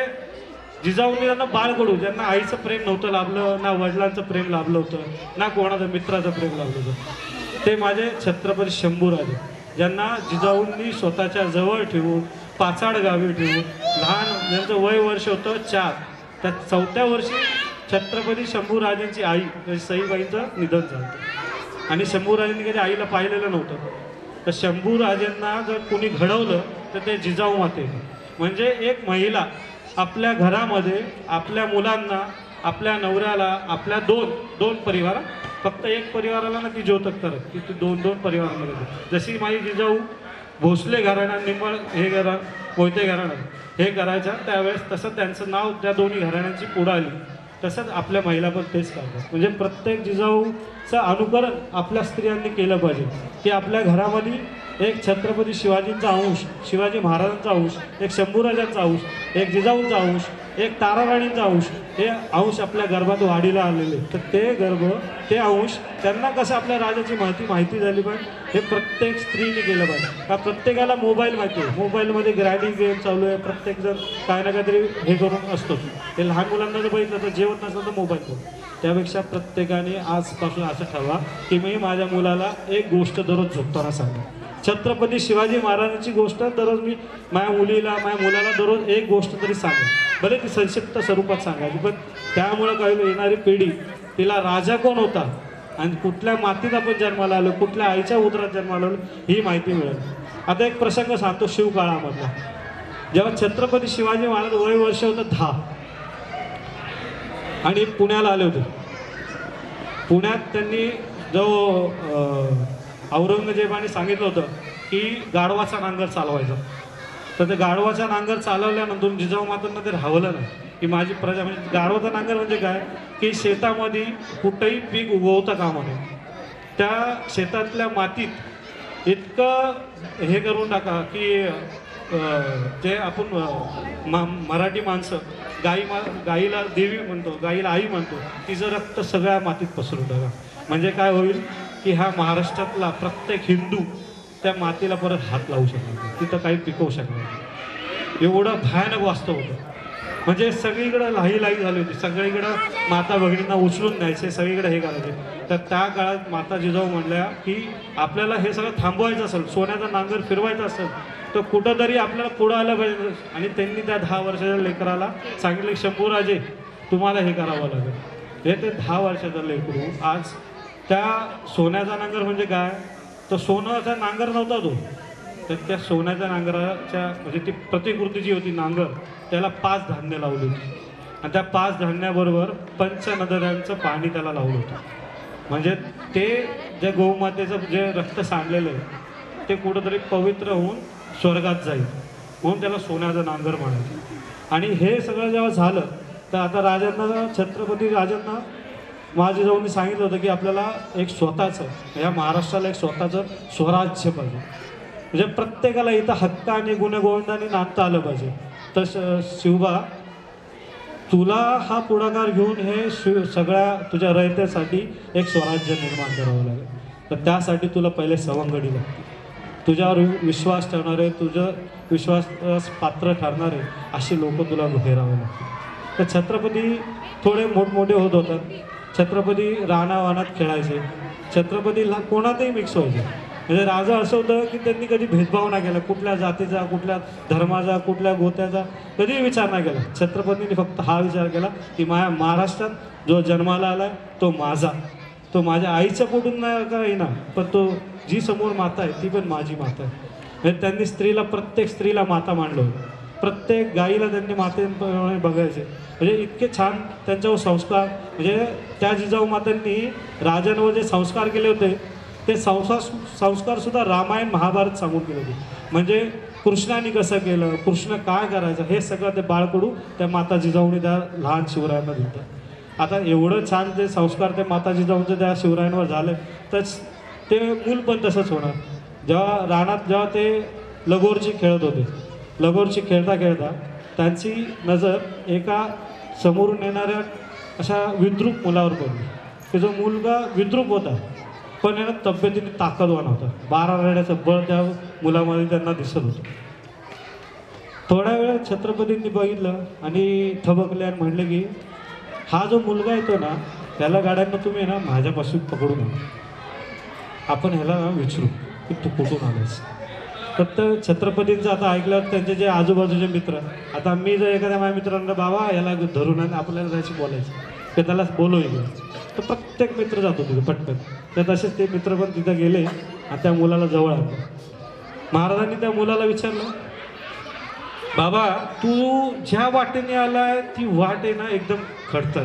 जिजाऊंनी त्यांना बाळकडू, ज्यांना आईचं प्रेम नव्हतं लाभलं, ना वडिलांचं प्रेम लाभलं होतं, ना कोणाचं मित्राचं प्रेम लाभलं होतं, ते माझे छत्रपती शंभूराजे, ज्यांना जिजाऊंनी स्वतःच्या जवळ ठेवून, पाचाड गावी ठेवून, लहान ज्यांचं वय वर्ष होतं 4, त्या 4थ्या वर्षी छत्रपती शंभूराजांची आई म्हणजे सईबाईंचं निधन झालं आणि शंभूराजांनी कधी आईला पाहिलेलं नव्हतं. तर शंभूराजांना जर कोणी घडवलं तर ते जिजाऊ माते. म्हणजे एक महिला आपल्या घरामध्ये आपल्या मुलांना, आपल्या नवऱ्याला, आपल्या दोन परिवार, फक्त एक परिवाराला ना ती ज्योतक करत, ती 2 परिवारामध्ये. जशी माझी जिजाऊ भोसले घराणा, निंबळ हे घराणं, मोहिते घराणं हे करायच्या त्यावेळेस, तसं त्यांचं नाव त्या दोन्ही घराण्यांची पुढं आली. तसंच आपल्या महिला पण तेच करतात. म्हणजे प्रत्येक जिजाऊचं अनुकरण आपल्या स्त्रियांनी केलं पाहिजे की आपल्या घरामध्ये एक छत्रपती शिवाजींचा अंश, शिवाजी महाराजांचा अंश, एक शंभूराजांचा अंश, एक जिजाऊंचा अंश, एक ताराराणींचा अंश, हे अंश आपल्या गर्भात वाढीला आलेले. तर ते गर्भ, ते अंश त्यांना कसं आपल्या राजाची माहिती झाली पाहिजे, हे प्रत्येक स्त्रीने केलं पाहिजे. का प्रत्येकाला मोबाईल माहिती आहे, मोबाईलमध्ये ग्रॅडी गेम चालू आहे, प्रत्येकजण काय ना काहीतरी हे करून असतो. ते लहान मुलांना जर बघितलं तर जेवत नसलं तर मोबाईल करून. त्यापेक्षा प्रत्येकाने आजपासून असं ठरवा की मी माझ्या मुलाला एक गोष्ट दररोज झोपताना सांगा, छत्रपती शिवाजी महाराजांची गोष्ट दररोज मी माझ्या मुलीला, माझ्या मुलाला दररोज एक गोष्ट तरी सांगेन. भले ती संक्षिप्त स्वरूपात सांगायची, पण त्यामुळं काही येणारी पिढी तिला राजा कोण होता आणि कुठल्या मातीत आपण जन्माला आलो, कुठल्या आईच्या उदरात जन्माला आलो, ही माहिती मिळेल. आता एक प्रसंग सांगतो शिवकाळामधला. जेव्हा छत्रपती शिवाजी महाराज वय वर्ष होतं 10 आणि पुण्याला आले होते. पुण्यात त्यांनी जो औरंगजेबाने सांगितलं होतं की गाढवाचा नांगर चालवायचा, तर ते गाढवाचा नांगर चालवल्यानंतर जिजाऊ मातांना ते राहवलं नाही की माझी प्रजा, म्हणजे गाढवाचा नांगर म्हणजे काय की शेतामध्ये कुठंही पीक उगवता कामा नये, त्या शेतातल्या मातीत इतकं हे करून टाका की ते आपण मराठी माणसं गाईला देवी म्हणतो, गाईला आई म्हणतो, तिचं रक्त सगळ्या मातीत पसरून टाका. म्हणजे काय होईल की हा महाराष्ट्रातला प्रत्येक हिंदू त्या मातीला परत हात लावू शकणार नाही, तिथं काही पिकवू शकणार नाही. एवढं भयानक वास्तव होतं. म्हणजे सगळीकडं लाही झाली होती, सगळीकडं माता भगिनींना उचलून न्यायचे, सगळीकडे हे करायचे. तर त्या काळात माता जिजाऊ म्हणल्या की आपल्याला हे सगळं थांबवायचं असेल, सोन्याचा नांगर फिरवायचा असेल तर कुठंतरी आपल्याला पुढं आलं पाहिजे. आणि त्यांनी त्या 10 वर्षाच्या लेकराला सांगितलं की शंभूराजे तुम्हाला हे करावं लागेल. हे ते 10 वर्षाचं लेकरू आज त्या सोन्याचा नांगर म्हणजे काय, तर सोन्याचा नांगर नव्हता तो, तर त्या सोन्याच्या नांगराच्या म्हणजे ती प्रतिकृती जी होती नांगर, त्याला 5 धान्य लावली होती आणि त्या 5 धान्याबरोबर पंचनद्यांचं पाणी त्याला लावलं होतं. म्हणजे ते जे गोमातेचं जे रक्त सांडलेलं आहे ते कुठंतरी पवित्र होऊन स्वर्गात जाईल, म्हणून त्याला सोन्याचं नांगर म्हणायचं. आणि हे सगळं जेव्हा झालं तर आता राजांना, छत्रपती राजांना माझ्या जिजाऊंनी सांगितलं होतं की आपल्याला एक स्वतःचं, ह्या महाराष्ट्राला एक स्वतःचं स्वराज्य पाहिजे. म्हणजे प्रत्येकाला इथं हक्काने गुणगोविंदाने नांदता आलं पाहिजे. तर शिवबा तुला हा पुढाकार घेऊन हे सगळ्या तुझ्या रयतेसाठी एक स्वराज्य निर्माण करावं लागेल. तर त्यासाठी तुला पहिले सवंगडी लागते, तुझ्यावर विश्वास ठेवणारे, तुझं विश्वास पात्र ठरणारे अशी लोक तुला घेरावं लागतील. तर छत्रपती थोडे मोठमोठे होत होतात. छत्रपती रानावानात खेळायचे, छत्रपतीला कोणातही मिक्स व्हायचे. म्हणजे राजा असं होतं की त्यांनी कधी भेदभाव नाही केला, कुठल्या जातीचा, कुठल्या धर्माचा, कुठल्या गोत्याचा कधीही विचार नाही केला. छत्रपतींनी फक्त हा विचार केला की माझ्या महाराष्ट्रात जो जन्माला आला तो माझा, तो माझ्या आईच्या पोटून नाही का येईना, पण तो जी समोर माता आहे ती पण माझी माता आहे. म्हणजे त्यांनी स्त्रीला, प्रत्येक स्त्रीला माता मांडलं, प्रत्येक गाईला त्यांनी मातेप्रमाणे बघायचे. म्हणजे इतके छान त्यांच्यावर संस्कार, म्हणजे त्या जिजाऊ मातांनी राजांवर जे संस्कार केले होते ते संस्कारसुद्धा रामायण महाभारत सांगून केले होते. म्हणजे कृष्णाने कसं केलं, कृष्ण काय करायचं, हे सगळं ते बाळकडू त्या माता जिजाऊने त्या लहान शिवरायांना दिलं. आता एवढं छान ते संस्कार ते माता जिजाऊंचं त्या शिवरायांवर झालं तर ते मूल पण तसंच होणार. जेव्हा रानात जेव्हा ते लगोरची खेळत होते, लगोरची खेळता खेळता त्यांची नजर एका समोरून येणाऱ्या अशा विद्रूप मुलावर पडली की जो मुलगा विद्रूप होता पण यानं तब्येतीने ताकदवान होता. 12 रेड्याचं बळ त्या मुलामध्ये त्यांना दिसत होतं. थोड्या वेळ छत्रपतींनी बघितलं आणि थबकले आणि म्हणले की हा जो मुलगा येतो ना त्याला गाड्यांना तुम्ही ना माझ्यापासून पकडून आणा. आपण ह्याला ना विचारू की तू कुठून आलास. फक्त छत्रपतींचं आता ऐकलं त्यांचे जे आजूबाजूचे मित्र, आता मी जर एखाद्या माझ्या मित्रांना बाबा याला धरून आणि आपल्याला जायची बोलायचं की त्याला बोलू इकडे, तर प्रत्येक मित्र जातो तिथे पटकन. तर तसेच ते मित्र पण तिथं गेले आणि त्या मुलाला जवळ आणलं. महाराजांनी त्या मुलाला विचारलं, बाबा तू ज्या वाटेने आलाय ती वाट आहे ना एकदम खडतर,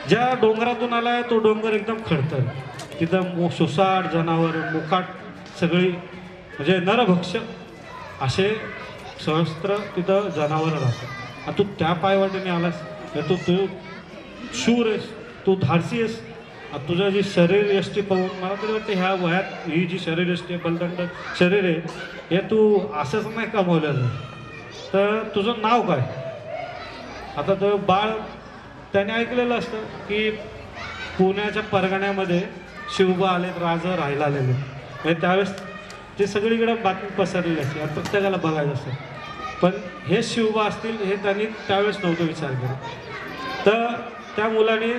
ज्या डोंगरातून आलाय तो डोंगर एकदम खडतर, तिथं सुसाट जनावर मुकाट सगळी म्हणजे नरभक्ष असे सहस्त्र तिथं जनावरं राहतात. आणि तू त्या पायवाटेने आलास तर तू शूर आहेस, तू धाडसी आहेस. आणि तुझं जी शरीर यष्टी पाहून मला तरी वाटतं ह्या वयात ही जी शरीर यष्टी बलदंड शरीर आहे हे तू असंच नाही कमवलेलं. तर तुझं नाव काय. आता तर बाळ त्याने ऐकलेलं असतं की पुण्याच्या परगण्यामध्ये शिवबा आलेत, राजा राहायला आलेले. म्हणजे त्यावेळेस ते सगळीकडे बातमी पसरलेली असते आणि प्रत्येकाला बघायचं असतं. पण हे शिवबा असतील हे त्यांनी त्यावेळेस नव्हतं विचार केला. तर त्या मुलाने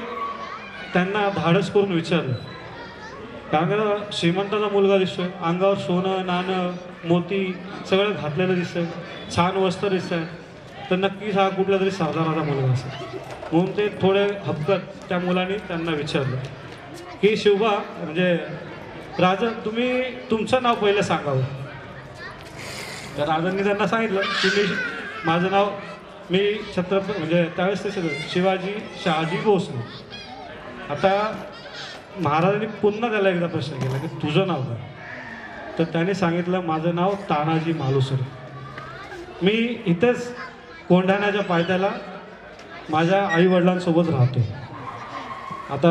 त्यांना धाडस करून विचारलं, कारण श्रीमंताचा मुलगा दिसतोय, अंगावर सोनं नाणं मोती सगळं घातलेलं दिसतंय, छान वस्त्र दिसतंय, तर नक्कीच हा कुठला तरी सरदाराचा मुलगा असेल. म्हणून ते थोडे हपकत त्या मुलाने त्यांना विचारलं की शिवबा म्हणजे राजा तुम्ही तुमचं नाव पहिलं सांगावं. तर राजांनी त्यांना सांगितलं की माझं नाव मी छत्रपती म्हणजे त्यावेळेस ते शिवाजी शहाजी भोसले. आता महाराजांनी पुन्हा त्याला एकदा प्रश्न केला की तुझं नाव काय. तर त्याने सांगितलं माझं नाव तानाजी मालुसरे, मी इथेच कोंढाण्याच्या पायथ्याला माझ्या आईवडिलांसोबत राहतो. आता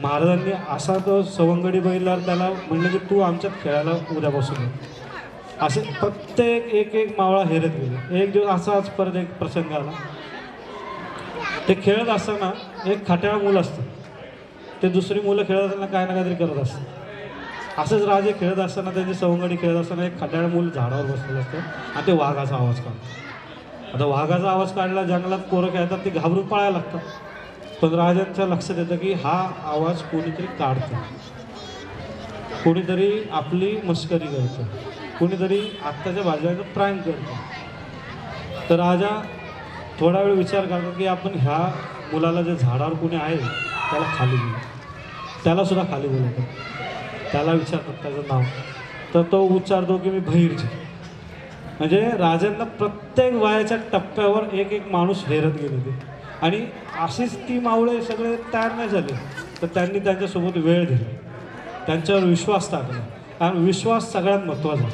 महाराजांनी असा तो सवंगडी बघितल्यावर त्याला म्हणलं की तू आमच्यात खेळायला उद्यापासून. असे प्रत्येक एक मावळा हेरत गेले. एक दिवस असाच परत एक प्रसंग आला. ते खेळत असताना एक खाट्याळ मूल असतं, ते दुसरी मुलं खेळत असताना काय ना काहीतरी करत असतात. असंच राजे खेळत असताना त्यांची सवंगडी खेळत असताना एक खाट्याळ मूल झाडावर बसलेलं असतं आणि ते वाघाचा आवाज काढतो. आता वाघाचा आवाज काढला, जंगलात पोरं खेळतात ते घाबरून पळायला लागतात. पण राजांच्या लक्षात येतं की हा आवाज कोणीतरी काढतं, कोणीतरी आपली मस्करी करतं, कोणीतरी आत्ताच्या बाजूला प्रांग करतं. तर राजा थोडा वेळ विचार करतात की आपण ह्या मुलाला जे झाडावर कोणी आहे त्याला खाली बोलू, त्यालासुद्धा खाली बोलवतात. त्याला विचारतात त्याचं नाव, तर तो उच्चारतो की मी भैरजी. म्हणजे राजांना प्रत्येक वयाच्या टप्प्यावर एक माणूस हेरत गेले ते. आणि अशीच ती मावळे सगळे तयार नाही झाले, तर त्यांनी त्यांच्यासोबत वेळ दिला, त्यांच्यावर विश्वास टाकला. कारण विश्वास सगळ्यात महत्त्वाचा.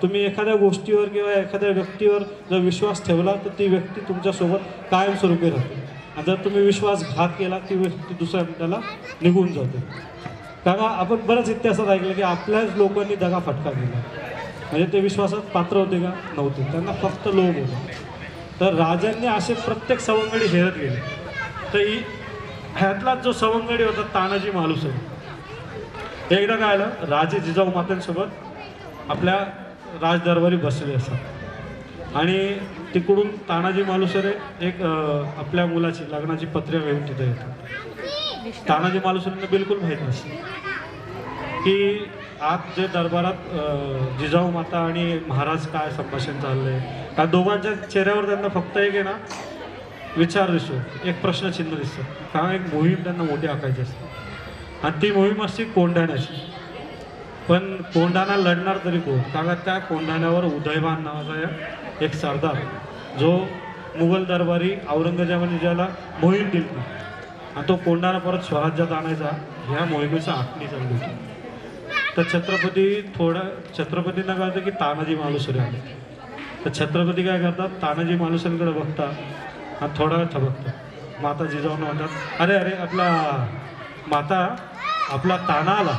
तुम्ही एखाद्या गोष्टीवर किंवा एखाद्या व्यक्तीवर जर विश्वास ठेवला तर ती व्यक्ती तुमच्यासोबत कायमस्वरूपी राहते. आणि जर तुम्ही विश्वासघात केला ती व्यक्ती दुसऱ्या मिनिटाला निघून जाते. कारण आपण बऱ्याच इतिहासात ऐकलं की आपल्याच लोकांनी दगा फटका केला. म्हणजे ते विश्वासात पात्र होते का नव्हते, त्यांना फक्त लोभ होता. तर राजांनी असे प्रत्येक सवंगडी हेरत गेले. तर ह्यातलाच जो सवंगडी होता तानाजी मालुसरे, एकदा काय आलं, राजे जिजाऊ मात्यांसोबत आपल्या राजदरबारी बसले असतात आणि तिकडून तानाजी मालुसरे एक आपल्या मुलाची लग्नाची पत्रिका घेऊन तिथे येतात. तानाजी मालुसरेंना बिलकुल माहीत नसते की आज जे दरबारात जिजाऊ माता आणि महाराज काय संभाषण चाललंय. त्या दोघांच्या चेहऱ्यावर त्यांना फक्त एक आहे ना विचार दिसतो, एक प्रश्नचिन्ह दिसतं. कारण एक मोहीम त्यांना मोठी आखायची असते आणि ती मोहीम असते कोंढाण्याची. पण कोंढाणा लढणार तरी कोण, कारण त्या कोंढाण्यावर उदयभान नावाचा एक सरदार जो मुघल दरबारी औरंगजेबाने ज्याला मोहीम दिली आणि तो कोंढाणा परत स्वराज्यात आणायचा, ह्या मोहिमेचा आखणी चालली होती. तर छत्रपतींना कळतं की तानाजी मालुसरे आले. तर छत्रपती काय करतात, तानाजी मालुसरेंकडे बघतात आणि थोडा वेळ थबकतात. माता जिजाऊंना म्हणतात, अरे अरे आपला माता आपला ताना आला.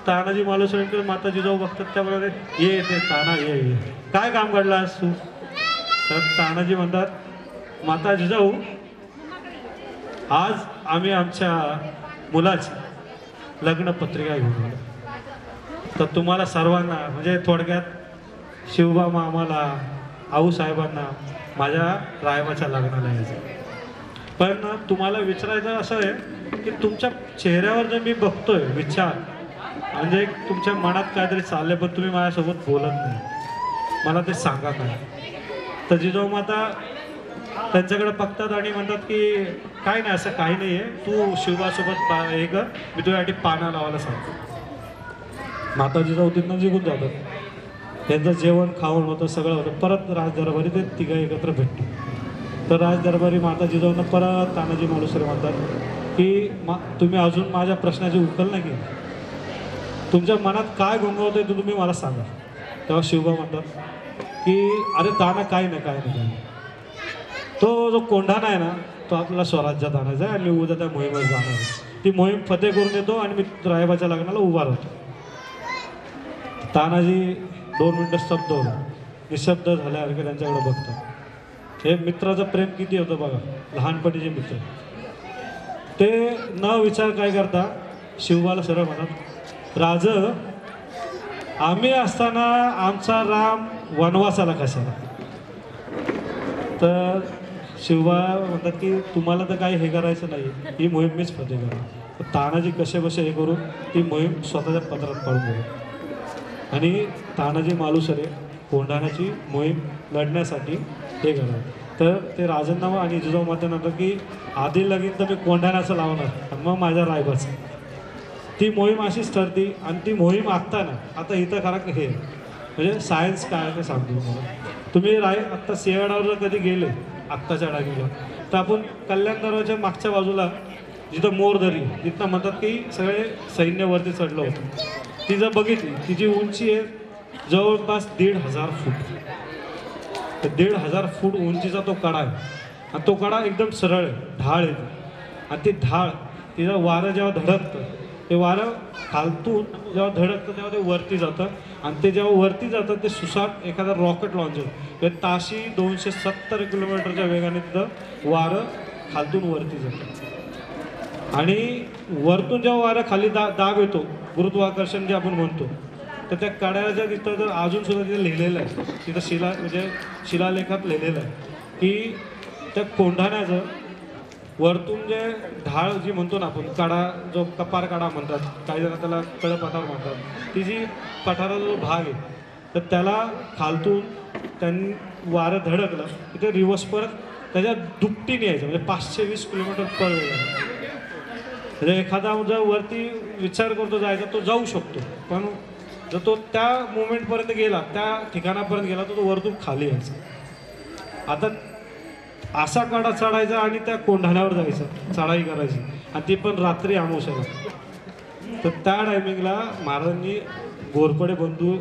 तानाजी मालुसरेंकडे माता जिजाऊ बघतात, त्यामुळे ये ते ताना ये काय काम काढलास तू. तर तानाजी म्हणतात, माता जिजाऊ आज आम्ही आमच्या मुलाची लग्नपत्रिका घेऊन आलो. तर तुम्हाला सर्वांना म्हणजे थोडक्यात शिवबा मामाला, आऊसाहेबांना माझ्या रायबाच्या लग्नाला यायचं. पण तुम्हाला विचारायचं असं आहे की तुमच्या चेहऱ्यावर जे मी बघतोय विचार, म्हणजे तुमच्या मनात काहीतरी चाललंय पण तुम्ही माझ्यासोबत बोलत नाही. मला ते सांगा काय. तर जिजाऊ माता त्यांच्याकडे बघतात आणि म्हणतात की काय नाही, असं काही नाही आहे, तू शिवबासोबत हे कर, मी तुझ्यासाठी पाना लावायला सांगतो. माता जिजाऊ तिथनं निघून जातात. त्यांचं जेवण खावण होतं, सगळं होतं. परत राजदरबारी ते तिघं एकत्र भेटतो. तर राजदरबारी माता जिजाऊंना परत तानाजी मालुसरे म्हणतात की तुम्ही अजून माझ्या प्रश्नाची उकल नाही केली, तुमच्या मनात काय गुंगवतंय ते तुम्ही मला सांगा. तेव्हा शिवबा म्हणतात की अरे ताना काय नाही, काय नाही, काय नाही. तो जो कोंढाणा आहे ना, तो आपल्याला स्वराज्यात आणायचा आहे आणि उद्या त्या मोहिमेत जाणार आहे. ती मोहीम फतेह करून येतो आणि मी रायबाच्या लग्नाला उभा राहतो. तानाजी 2 मिनटं स्तब्ध होतो. निशब्द झाल्यासारखे त्यांच्याकडे बघतात. हे मित्राचं प्रेम किती होतं बघा, लहानपणीचे मित्र. ते न विचार काय करता शिवबाला सरळ म्हणतात, राज आम्ही असताना आमचा राम वनवासाला कशाला. तर शिवबा म्हणतात की तुम्हाला तर काही हे करायचं नाही, ही मोहीम मीच फतेह करा. तानाजी कसे बसे हे करून ती मोहीम स्वतःच्या पदरात पाडून गेली आणि तानाजी मालुसरे कोंढाण्याची मोहीम लढण्यासाठी हे करतात. तर ते राजांना आणि जिजाऊ माता म्हणतात की आधी लगीन तर मी कोंढाण्याचं लावणार आणि मग माझ्या रायबाचं. ती मोहीम अशीच ठरती आणि ती मोहीम आखताना आता इथं खरा हे म्हणजे सायन्स काय ते सांगतो तुम्हाला. तुम्ही आत्ता सिंहगडावर कधी गेले आत्ताच्या टाकीला, तर आपण कल्याण दरवाजाच्या मागच्या बाजूला जिथं मोरदरी, तिथं म्हणतात की सगळे सैन्यवरती चढलं होतं. ती जर बघितली तिची उंची आहे जवळपास 1,500 फूट. तर 1,500 फूट उंचीचा तो कडा आहे आणि तो कडा एकदम सरळ आहे, ढाळ आहे. आणि ती ढाळ तिचं वारं जेव्हा धडकतं, ते वारं खालतून जेव्हा धडकतं तेव्हा ते वरती जातं आणि ते जेव्हा वरती जातं ते सुसाट एखादा रॉकेट लॉन्च होतं. ताशी 270 किलोमीटरच्या वेगाने तिथं वारं खालतून वरती जातं आणि वरतून जेव्हा वारं खाली दाब येतो, गुरुत्वाकर्षण जे आपण म्हणतो, तर त्या कड्याच्या तिथं जर अजून सुद्धा तिथं लिहिलेलं आहे, तिथं म्हणजे शिलालेखात लिहिलेलं आहे की त्या कोंढाण्याचं वरतून जे ढाळ जी म्हणतो ना आपण, कडा जो कपार कडा म्हणतात, काही जण त्याला कळपठार म्हणतात, ती जी पठाराचा जो भाग आहे तर त्याला खालतून त्यांनी वारं धडकलं की ते रिवर्स परत त्याच्या दुपटीने यायचं, म्हणजे 520 किलोमीटर पर वेळ. म्हणजे एखादा जर वरती विचार करतो जायचा तो जाऊ शकतो, पण जर तो त्या मोमेंटपर्यंत गेला, त्या ठिकाणापर्यंत गेला तर तो वरतून खाली यायचा. आता असा कडा चढायचा आणि त्या कोंढाण्यावर जायचं, चढाई करायची आणि ती पण रात्री अमावस्याला. तर त्या टायमिंगला महाराजांनी घोरपडे बंधू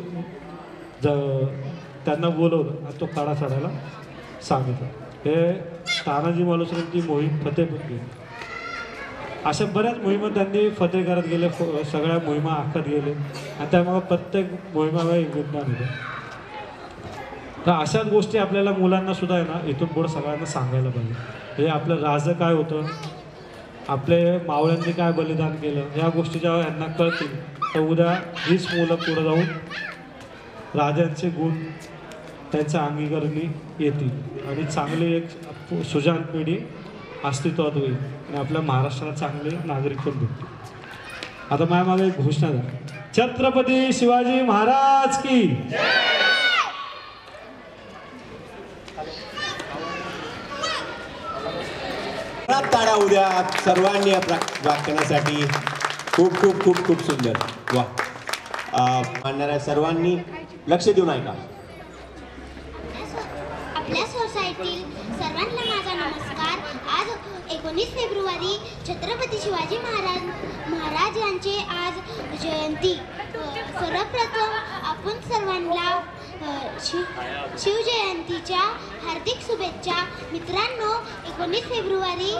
त्यांना बोलवलं आणि तो कडा चढायला सांगितलं. हे तानाजी मालुसरेंची मोहीम फतेह केली. अशा बऱ्याच मोहिमा त्यांनी फतेह करत गेले, सगळ्या मोहिमा आखत गेले आणि त्यामुळे प्रत्येक मोहिमाला एक विज्ञान होतं. तर अशाच गोष्टी आपल्याला मुलांना सुद्धा आहे ना इथून पुढं सगळ्यांना सांगायला पाहिजे. म्हणजे आपलं राज काय होतं, आपले मावळ्यांनी काय बलिदान केलं, ह्या गोष्टी जेव्हा यांना कळतील तर उद्या हीच मुलं पुढं जाऊन राजांचे गुण त्यांच्या अंगीकरणी येतील आणि चांगली एक सुजाण पिढी अस्तित्वात होईल आणि आपल्या महाराष्ट्राला चांगले नागरिक पण भेटतील. आता माझ्या मागे एक घोषणा झाली, छत्रपती शिवाजी महाराज की. टाळ्या उद्या सर्वांनी व्याख्यानासाठी. खूप खूप खूप खूप सुंदर. वा. मानणाऱ्या सर्वांनी लक्ष देऊन ऐका. आपल्या सोसायटीतील सर्वांना माझा नमस्कार. आज 19 फेब्रुवारी छत्रपती शिवाजी महाराज यांचे आज जयंती. सर्वप्रथम आपण सर्वांना शिवजयंतीच्या हार्दिक शुभेच्छा. मित्रांनो, 19 फेब्रुवारी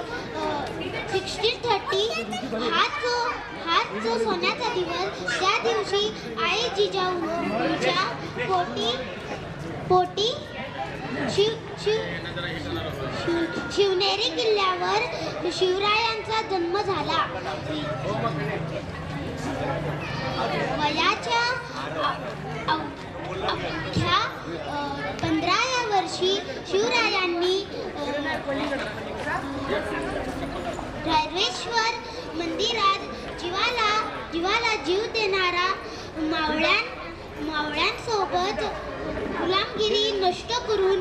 1630 हाच जो सोन्याचा दिवस, त्या दिवशी आई जिजाऊच्या पोटी शिवनेरी किल्ल्यावर शिवरायांचा जन्म झाला. वयाच्या अवघ्या 15व्या वर्षी शिवरायांनी रायरेश्वर मंदिरात जीवाला जीव देणारा मावळ्यांसोबत गुलामगिरी नष्ट करून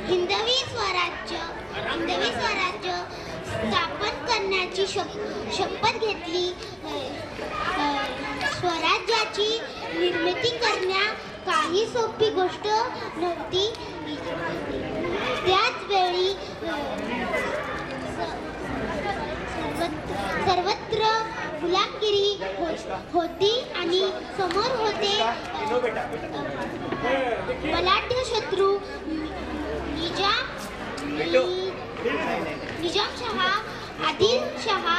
हिंदवी स्वराज्य स्थापन करण्याची शपथ घेतली. स्वराज्याची निर्मिती करण्या काही सोपी गोष्ट नव्हती. त्याच वेळी सर्वत्र गुलामगिरी होती आणि समोर होते बलाढ्य शत्रू निजामशहा, आदिलशहा,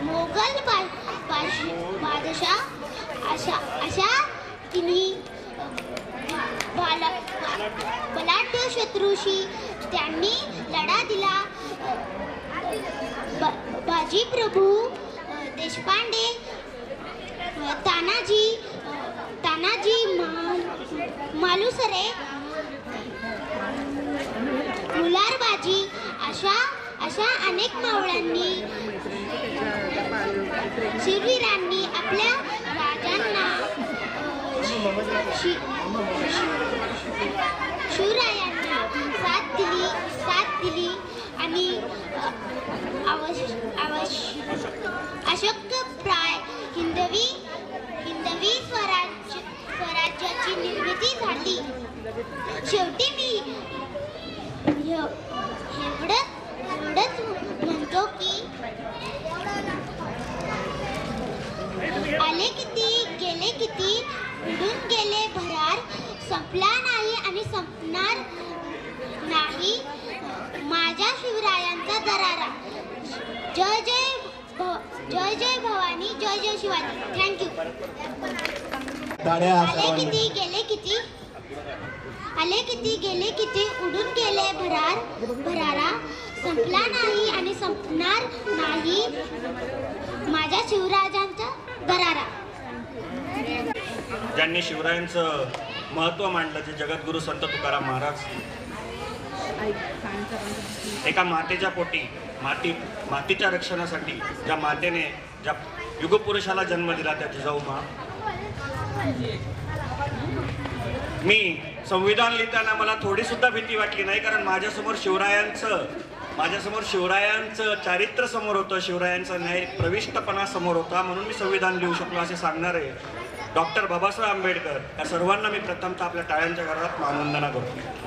मोगल बादशाह अशा तिन्ही बलाढ्य शत्रूशी त्यांनी लढा दिला. बाजी प्रभू देशपांडे, तानाजी मालुसरे, मुलारबाजी अशा अनेक मावळ्यांनी शूरवीरांनी आपल्या राजांना शिवरायांना साथ दिली आणि अशक्यप्राय हिंदवी स्वराज्याची निर्मिती झाली. शेवटी मी एवढंच म्हणतो की आले किती गेले किती, उडून गेले भरार, संपला नाही आणि संपणार नाही माझ्या शिवरायांचा दरारा. जय जय भवानी, जय जय शिवाजी. थँक्यू. आले किती गेले किती, उडून गेले भरारा, संपला नाही आणि संपणार नाही माझ्या शिवरायांचा दरारा. ज्यांनी शिवरायांचं महत्त्व मांडलं ते जगद्गुरू संत तुकाराम महाराज. एका मातेच्या पोटी मातीच्या रक्षणासाठी ज्या मातेने ज्या युगपुरुषाला जन्म दिला त्या जिजाऊ मा. मी संविधान लिहिताना मला थोडी सुद्धा भीती वाटली नाही, कारण माझ्यासमोर शिवरायांचं चारित्र्य समोर होतं, शिवरायांचा न्याय प्रविष्टपणा समोर होता, म्हणून मी संविधान लिहू शकलो असे सांगणारे डॉक्टर बाबासाहेब आंबेडकर या सर्वांना मी प्रथमतः आपल्या टाळ्यांच्या घरात मानवंदना करतो.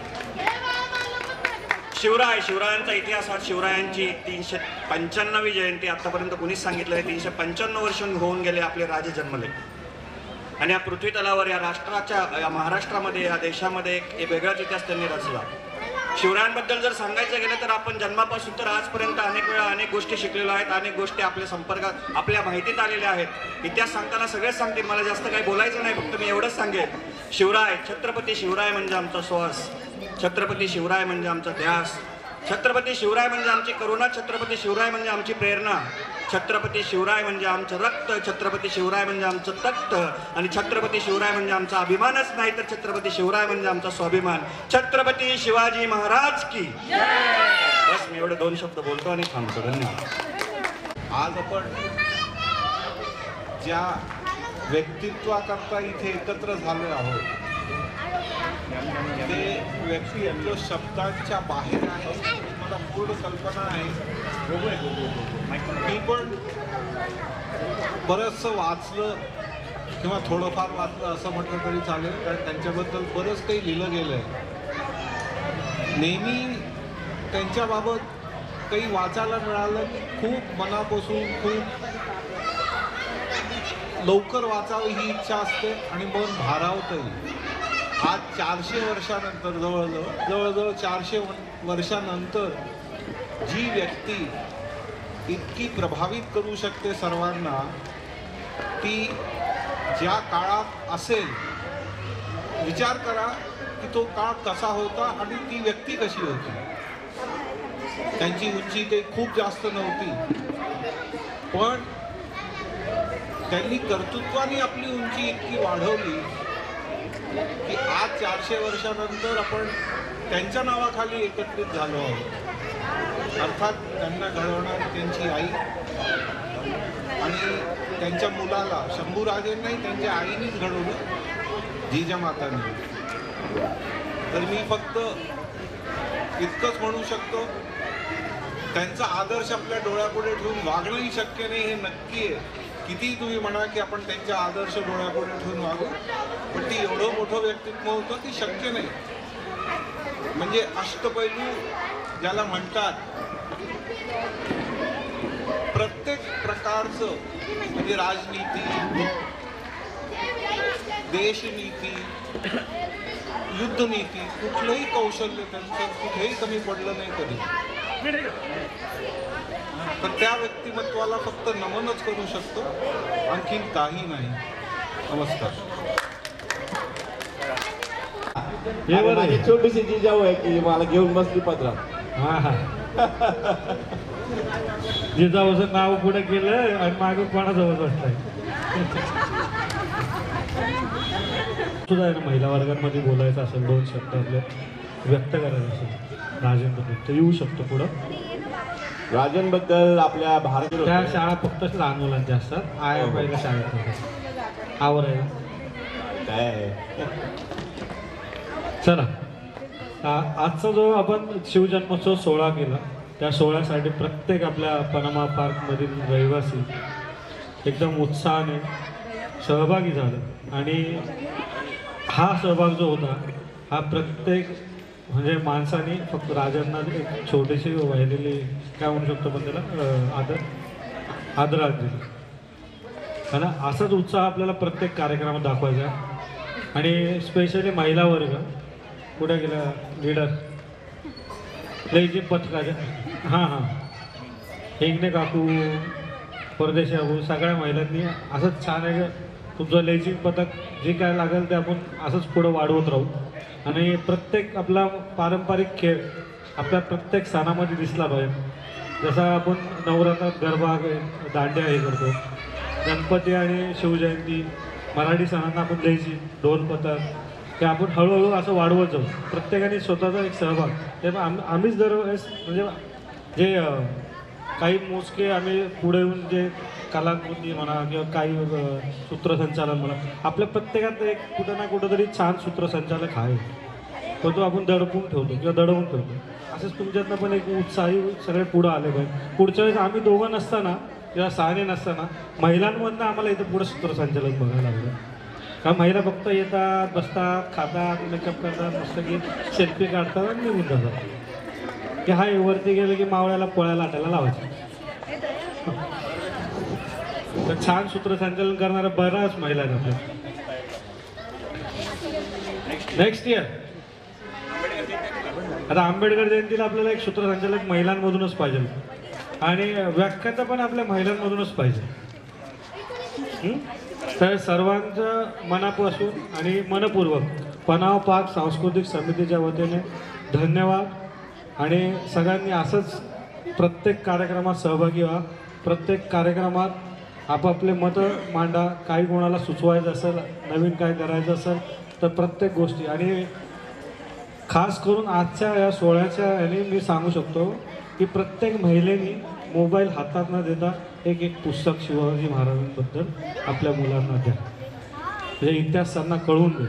शिवरायांचा इतिहास हा शिवरायांची 395वी जयंती आतापर्यंत कोणीच सांगितलं आहे. 395 वर्ष होऊन गेले आपले राजे जन्मले आणि या पृथ्वी तलावर या राष्ट्राच्या या महाराष्ट्रामध्ये या देशामध्ये एक वेगळाच इतिहास त्यांनी रचला. शिवरायांबद्दल जर सांगायचं गेलं तर आपण जन्मापासून तर आजपर्यंत अनेक वेळा अनेक गोष्टी शिकलेलो आहेत, अनेक गोष्टी आपल्या संपर्कात आपल्या माहितीत आलेल्या आहेत. इतिहास सांगताना सगळेच सांगतील, मला जास्त काही बोलायचं नाही, फक्त मी एवढंच सांगेन. छत्रपती शिवराय म्हणजे आमचा श्वास, छत्रपती शिवराय म्हणजे आमचा ध्यास, छत्रपती शिवराय म्हणजे आमची करुणा, छत्रपती शिवराय म्हणजे आमची प्रेरणा, छत्रपती शिवराय म्हणजे आमचं रक्त, छत्रपती शिवराय म्हणजे आमचं तख्त आणि छत्रपती शिवराय म्हणजे आमचा अभिमानच नाही तर छत्रपती शिवराय म्हणजे आमचा स्वाभिमान. छत्रपती शिवाजी महाराज की. बस मी एवढे 2 शब्द बोलतो आणि थांबतो. धन्यवाद. आज आपण ज्या व्यक्तित्वाकरता इथे एकत्र झालो आहोत ते व्यक्तित्व शब्दांच्या बाहेर आहे, मला पूर्ण कल्पना आहे. मी पण बरंचसं वाचलं किंवा थोडंफार वाचलं असं म्हटलं तरी चालेल, कारण त्यांच्याबद्दल बरंच काही लिहिलं गेलं आहे. नेहमी त्यांच्याबाबत काही वाचायला मिळालं की खूप मनापासून खूप लवकर वाचावं ही इच्छा असते आणि मन भारावतंही. आज 400 वर्षानंतर जवळजवळ 400 वर्षानंतर जी व्यक्ती इतकी प्रभावित करू शकते सर्वांना, ती ज्या काळात असेल, विचार करा की तो काळ कसा होता आणि ती व्यक्ती कशी होती. त्यांची उंची काही खूप जास्त नव्हती, पण त्यांनी कर्तृत्वाने आपली उंची इतकी वाढवली की आज 400 वर्षानंतर आपण त्यांच्या नावाखाली एकत्रित झालो आहोत. अर्थात त्यांना घडवणारी त्यांची आई आणि त्यांच्या मुलाला, शंभूराजेंनाही त्यांच्या आईनीच घडवलं, जिजामातांनी. तर मी फक्त इतकंच म्हणू शकतो, त्यांचा आदर्श आपल्या डोळ्यापुढे ठेवून वागणंही शक्य नाही हे नक्की आहे. कितीही तुम्ही म्हणा की आपण त्यांचा आदर्श डोळ्यापुढे ठेवून वागू, पण ती एवढं मोठं व्यक्तित्व होतं की शक्य नाही. म्हणजे अष्टपैलू ज्याला म्हणतात, प्रत्येक प्रकारचं म्हणजे राजनीती, देशनीती, युद्धनीती, कुठलंही कौशल्य त्यांचं कुठेही कमी पडलं नाही कधी. तर त्या व्यक्तिमत्वाला फक्त नमनच करू शकतो, आणखीन काही नाही. नमस्कार. माझी छोटीशी जिजाऊ आहे की मला घेऊन बसली पदरात. हा हा जिजाऊचं नाव पुढे केलं आणि मागे कोणाजवळ बसलाय. सुद्धा आहे ना, महिला वर्गांमध्ये बोलायचं असेल, 2 शब्द आपले व्यक्त करायचं असेल राजेंबद्दल, तर येऊ शकतो पुढं. राजांबद्दल आपल्या भारतीय त्या शाळा फक्त लहान मुलांच्या असतात. आया पहिल्या शाळेत नव्हत्या. आवर आहे काय चला. आजचा जो आपण शिवजन्मोत्सव सोहळा केला, त्या सोहळ्यासाठी प्रत्येक आपल्या पनामा पार्कमधील रहिवासी एकदम उत्साहाने सहभागी झाले. आणि हा सहभाग जो होता, हा प्रत्येक म्हणजे माणसाने फक्त राजांना एक छोटीशी वाहिलेली काय म्हणू शकतो पण त्याला आदरांजली दिली. आणि असाच उत्साह आपल्याला प्रत्येक कार्यक्रमात दाखवायचा. आणि स्पेशली महिला वर्ग पुढे गेला, लीडर लेझी पथकाच्या, हां हां, हेगणे काकू, परदेशी काकू, सगळ्या महिलांनी असंच छान आहे. तुमचं लेझिम पथक जे काय लागेल ते आपण असंच पुढं वाढवत राहू. आणि प्रत्येक आपला पारंपरिक खेळ आपल्या प्रत्येक सणामध्ये दिसला पाहिजे. जसा आपण नवरात्रात गरबा, दांड्या हे करतो, गणपती आणि शिवजयंती, मराठी सणांना आपण लेझिम, ढोल पथक, ते आपण हळूहळू असं वाढवत जाऊ. प्रत्येकाने स्वतःचा एक सहभाग. ते आम्हीच दरवेळेस म्हणजे जे काही मोजके आम्ही पुढे येऊन जे कलाकृती म्हणा किंवा काही सूत्रसंचालन म्हणा, आपल्या प्रत्येकात एक कुठं ना कुठं तरी छान सूत्रसंचालक आहे, पण तो आपण दडपून ठेवतो किंवा दडवून ठेवतो. असंच तुमच्यातनं पण एक उत्साही सगळे पुढं आले पाहिजे. पुढच्या वेळेस आम्ही दोघं नसताना किंवा 6 नसताना महिलांमधनं आम्हाला इथं पुढं सूत्रसंचालन बघायला लागलं. का महिला फक्त येतात, बसतात, खातात, मेकअप करतात, मस्त की सेल्फी काढतात आणि निघून जातात. की हा वरती गेलं की मावळ्याला पोळ्याला आटायला लावायचं. तर छान सूत्रसंचालन करणाऱ्या बऱ्याच महिला आहेत आपल्या. नेक्स्ट इयर आता आंबेडकर जयंतीला आपल्याला एक सूत्रसंचालक महिलांमधूनच पाहिजे आणि व्याख्याता पण आपल्या महिलांमधूनच पाहिजे. तर सर्वांचं मनापासून आणि मनपूर्वक पनाव पार्क सांस्कृतिक समितीच्या वतीने धन्यवाद. आणि सगळ्यांनी असंच प्रत्येक कार्यक्रमात सहभागी व्हा. प्रत्येक कार्यक्रमात आपापले मतं मांडा. काही कोणाला सुचवायचं असेल, नवीन काय करायचं असेल तर प्रत्येक गोष्टी. आणि खास करून आजच्या या सोहळ्याच्या याने मी सांगू शकतो की प्रत्येक महिलेने मोबाईल हातात न देता एक पुस्तक शिवाजी महाराजांबद्दल आपल्या मुलांना द्या. म्हणजे इतिहास त्यांना कळून दे,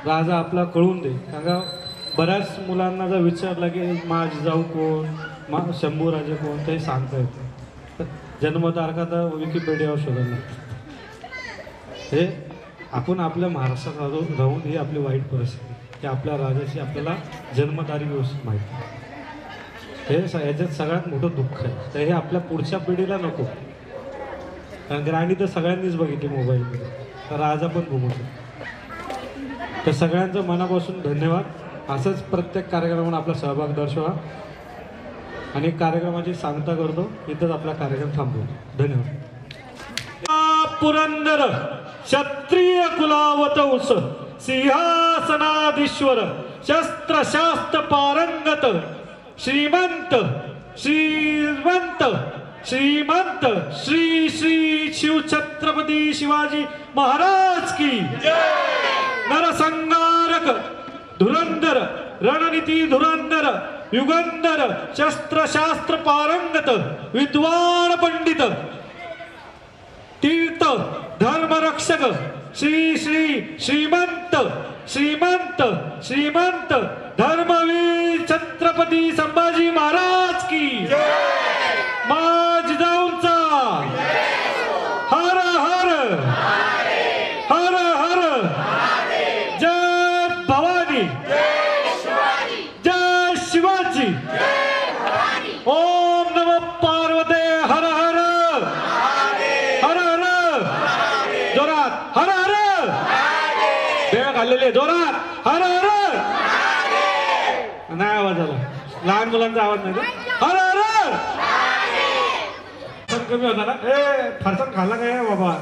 राजा आपला कळून दे. कारण का बऱ्याच मुलांना जर विचारलं की माझी जाऊ कोण, शंभूराजे कोण, ते सांगता येतं. जन्मतारखा तर विकिपीडियावर शोधायला लागतं. हे आपण आपल्या महाराष्ट्रात राहून ही आपली वाईट परिस्थिती की आपल्या राजाची आपल्याला जन्मतारीख व्यवस्थित माहिती आहे. हे याच्यात सगळ्यात मोठं दुःख आहे. तर हे आपल्या पुढच्या पिढीला नको. कारण ग्राणी तर सगळ्यांनीच बघितली मोबाईलमध्ये, तर राजा पण घुमवतो. तर सगळ्यांचं मनापासून धन्यवाद. असंच प्रत्येक कार्यक्रमात आपला सहभाग दर्शवा. आणि कार्यक्रमाची सांगता करतो. इथंच आपला कार्यक्रम थांबवतो. धन्यवाद. पुरंदर क्षत्रिय कुलावतंस सिंहासनाधीश्वर शस्त्रशास्त्र पारंगत श्रीमंत श्रीमंत श्रीमंत श्री श्री शिवछत्रपती शिवाजी महाराज की नरसंहारक धुरंधर रणनीती धुरंधर युगंधर शस्त्रशास्त्र पारंगत विद्वान पंडित तीर्थ धर्मरक्षक श्री श्री श्रीमंत श्रीमंत श्रीमंत धर्मवीर छत्रपती संभाजी महाराज की माझ जाऊनचा हर हर हर हर जय भवानी जय शिवाजी ओम नमः पार्वते हर हर हर हर जोरात हर हर देव घाललेले जोरात हर हर नाही आवाज आला. लहान मुलांचा आवाज नाही का? हर हर कमी होता ना. फरसाण खाल्ला काय बाबा.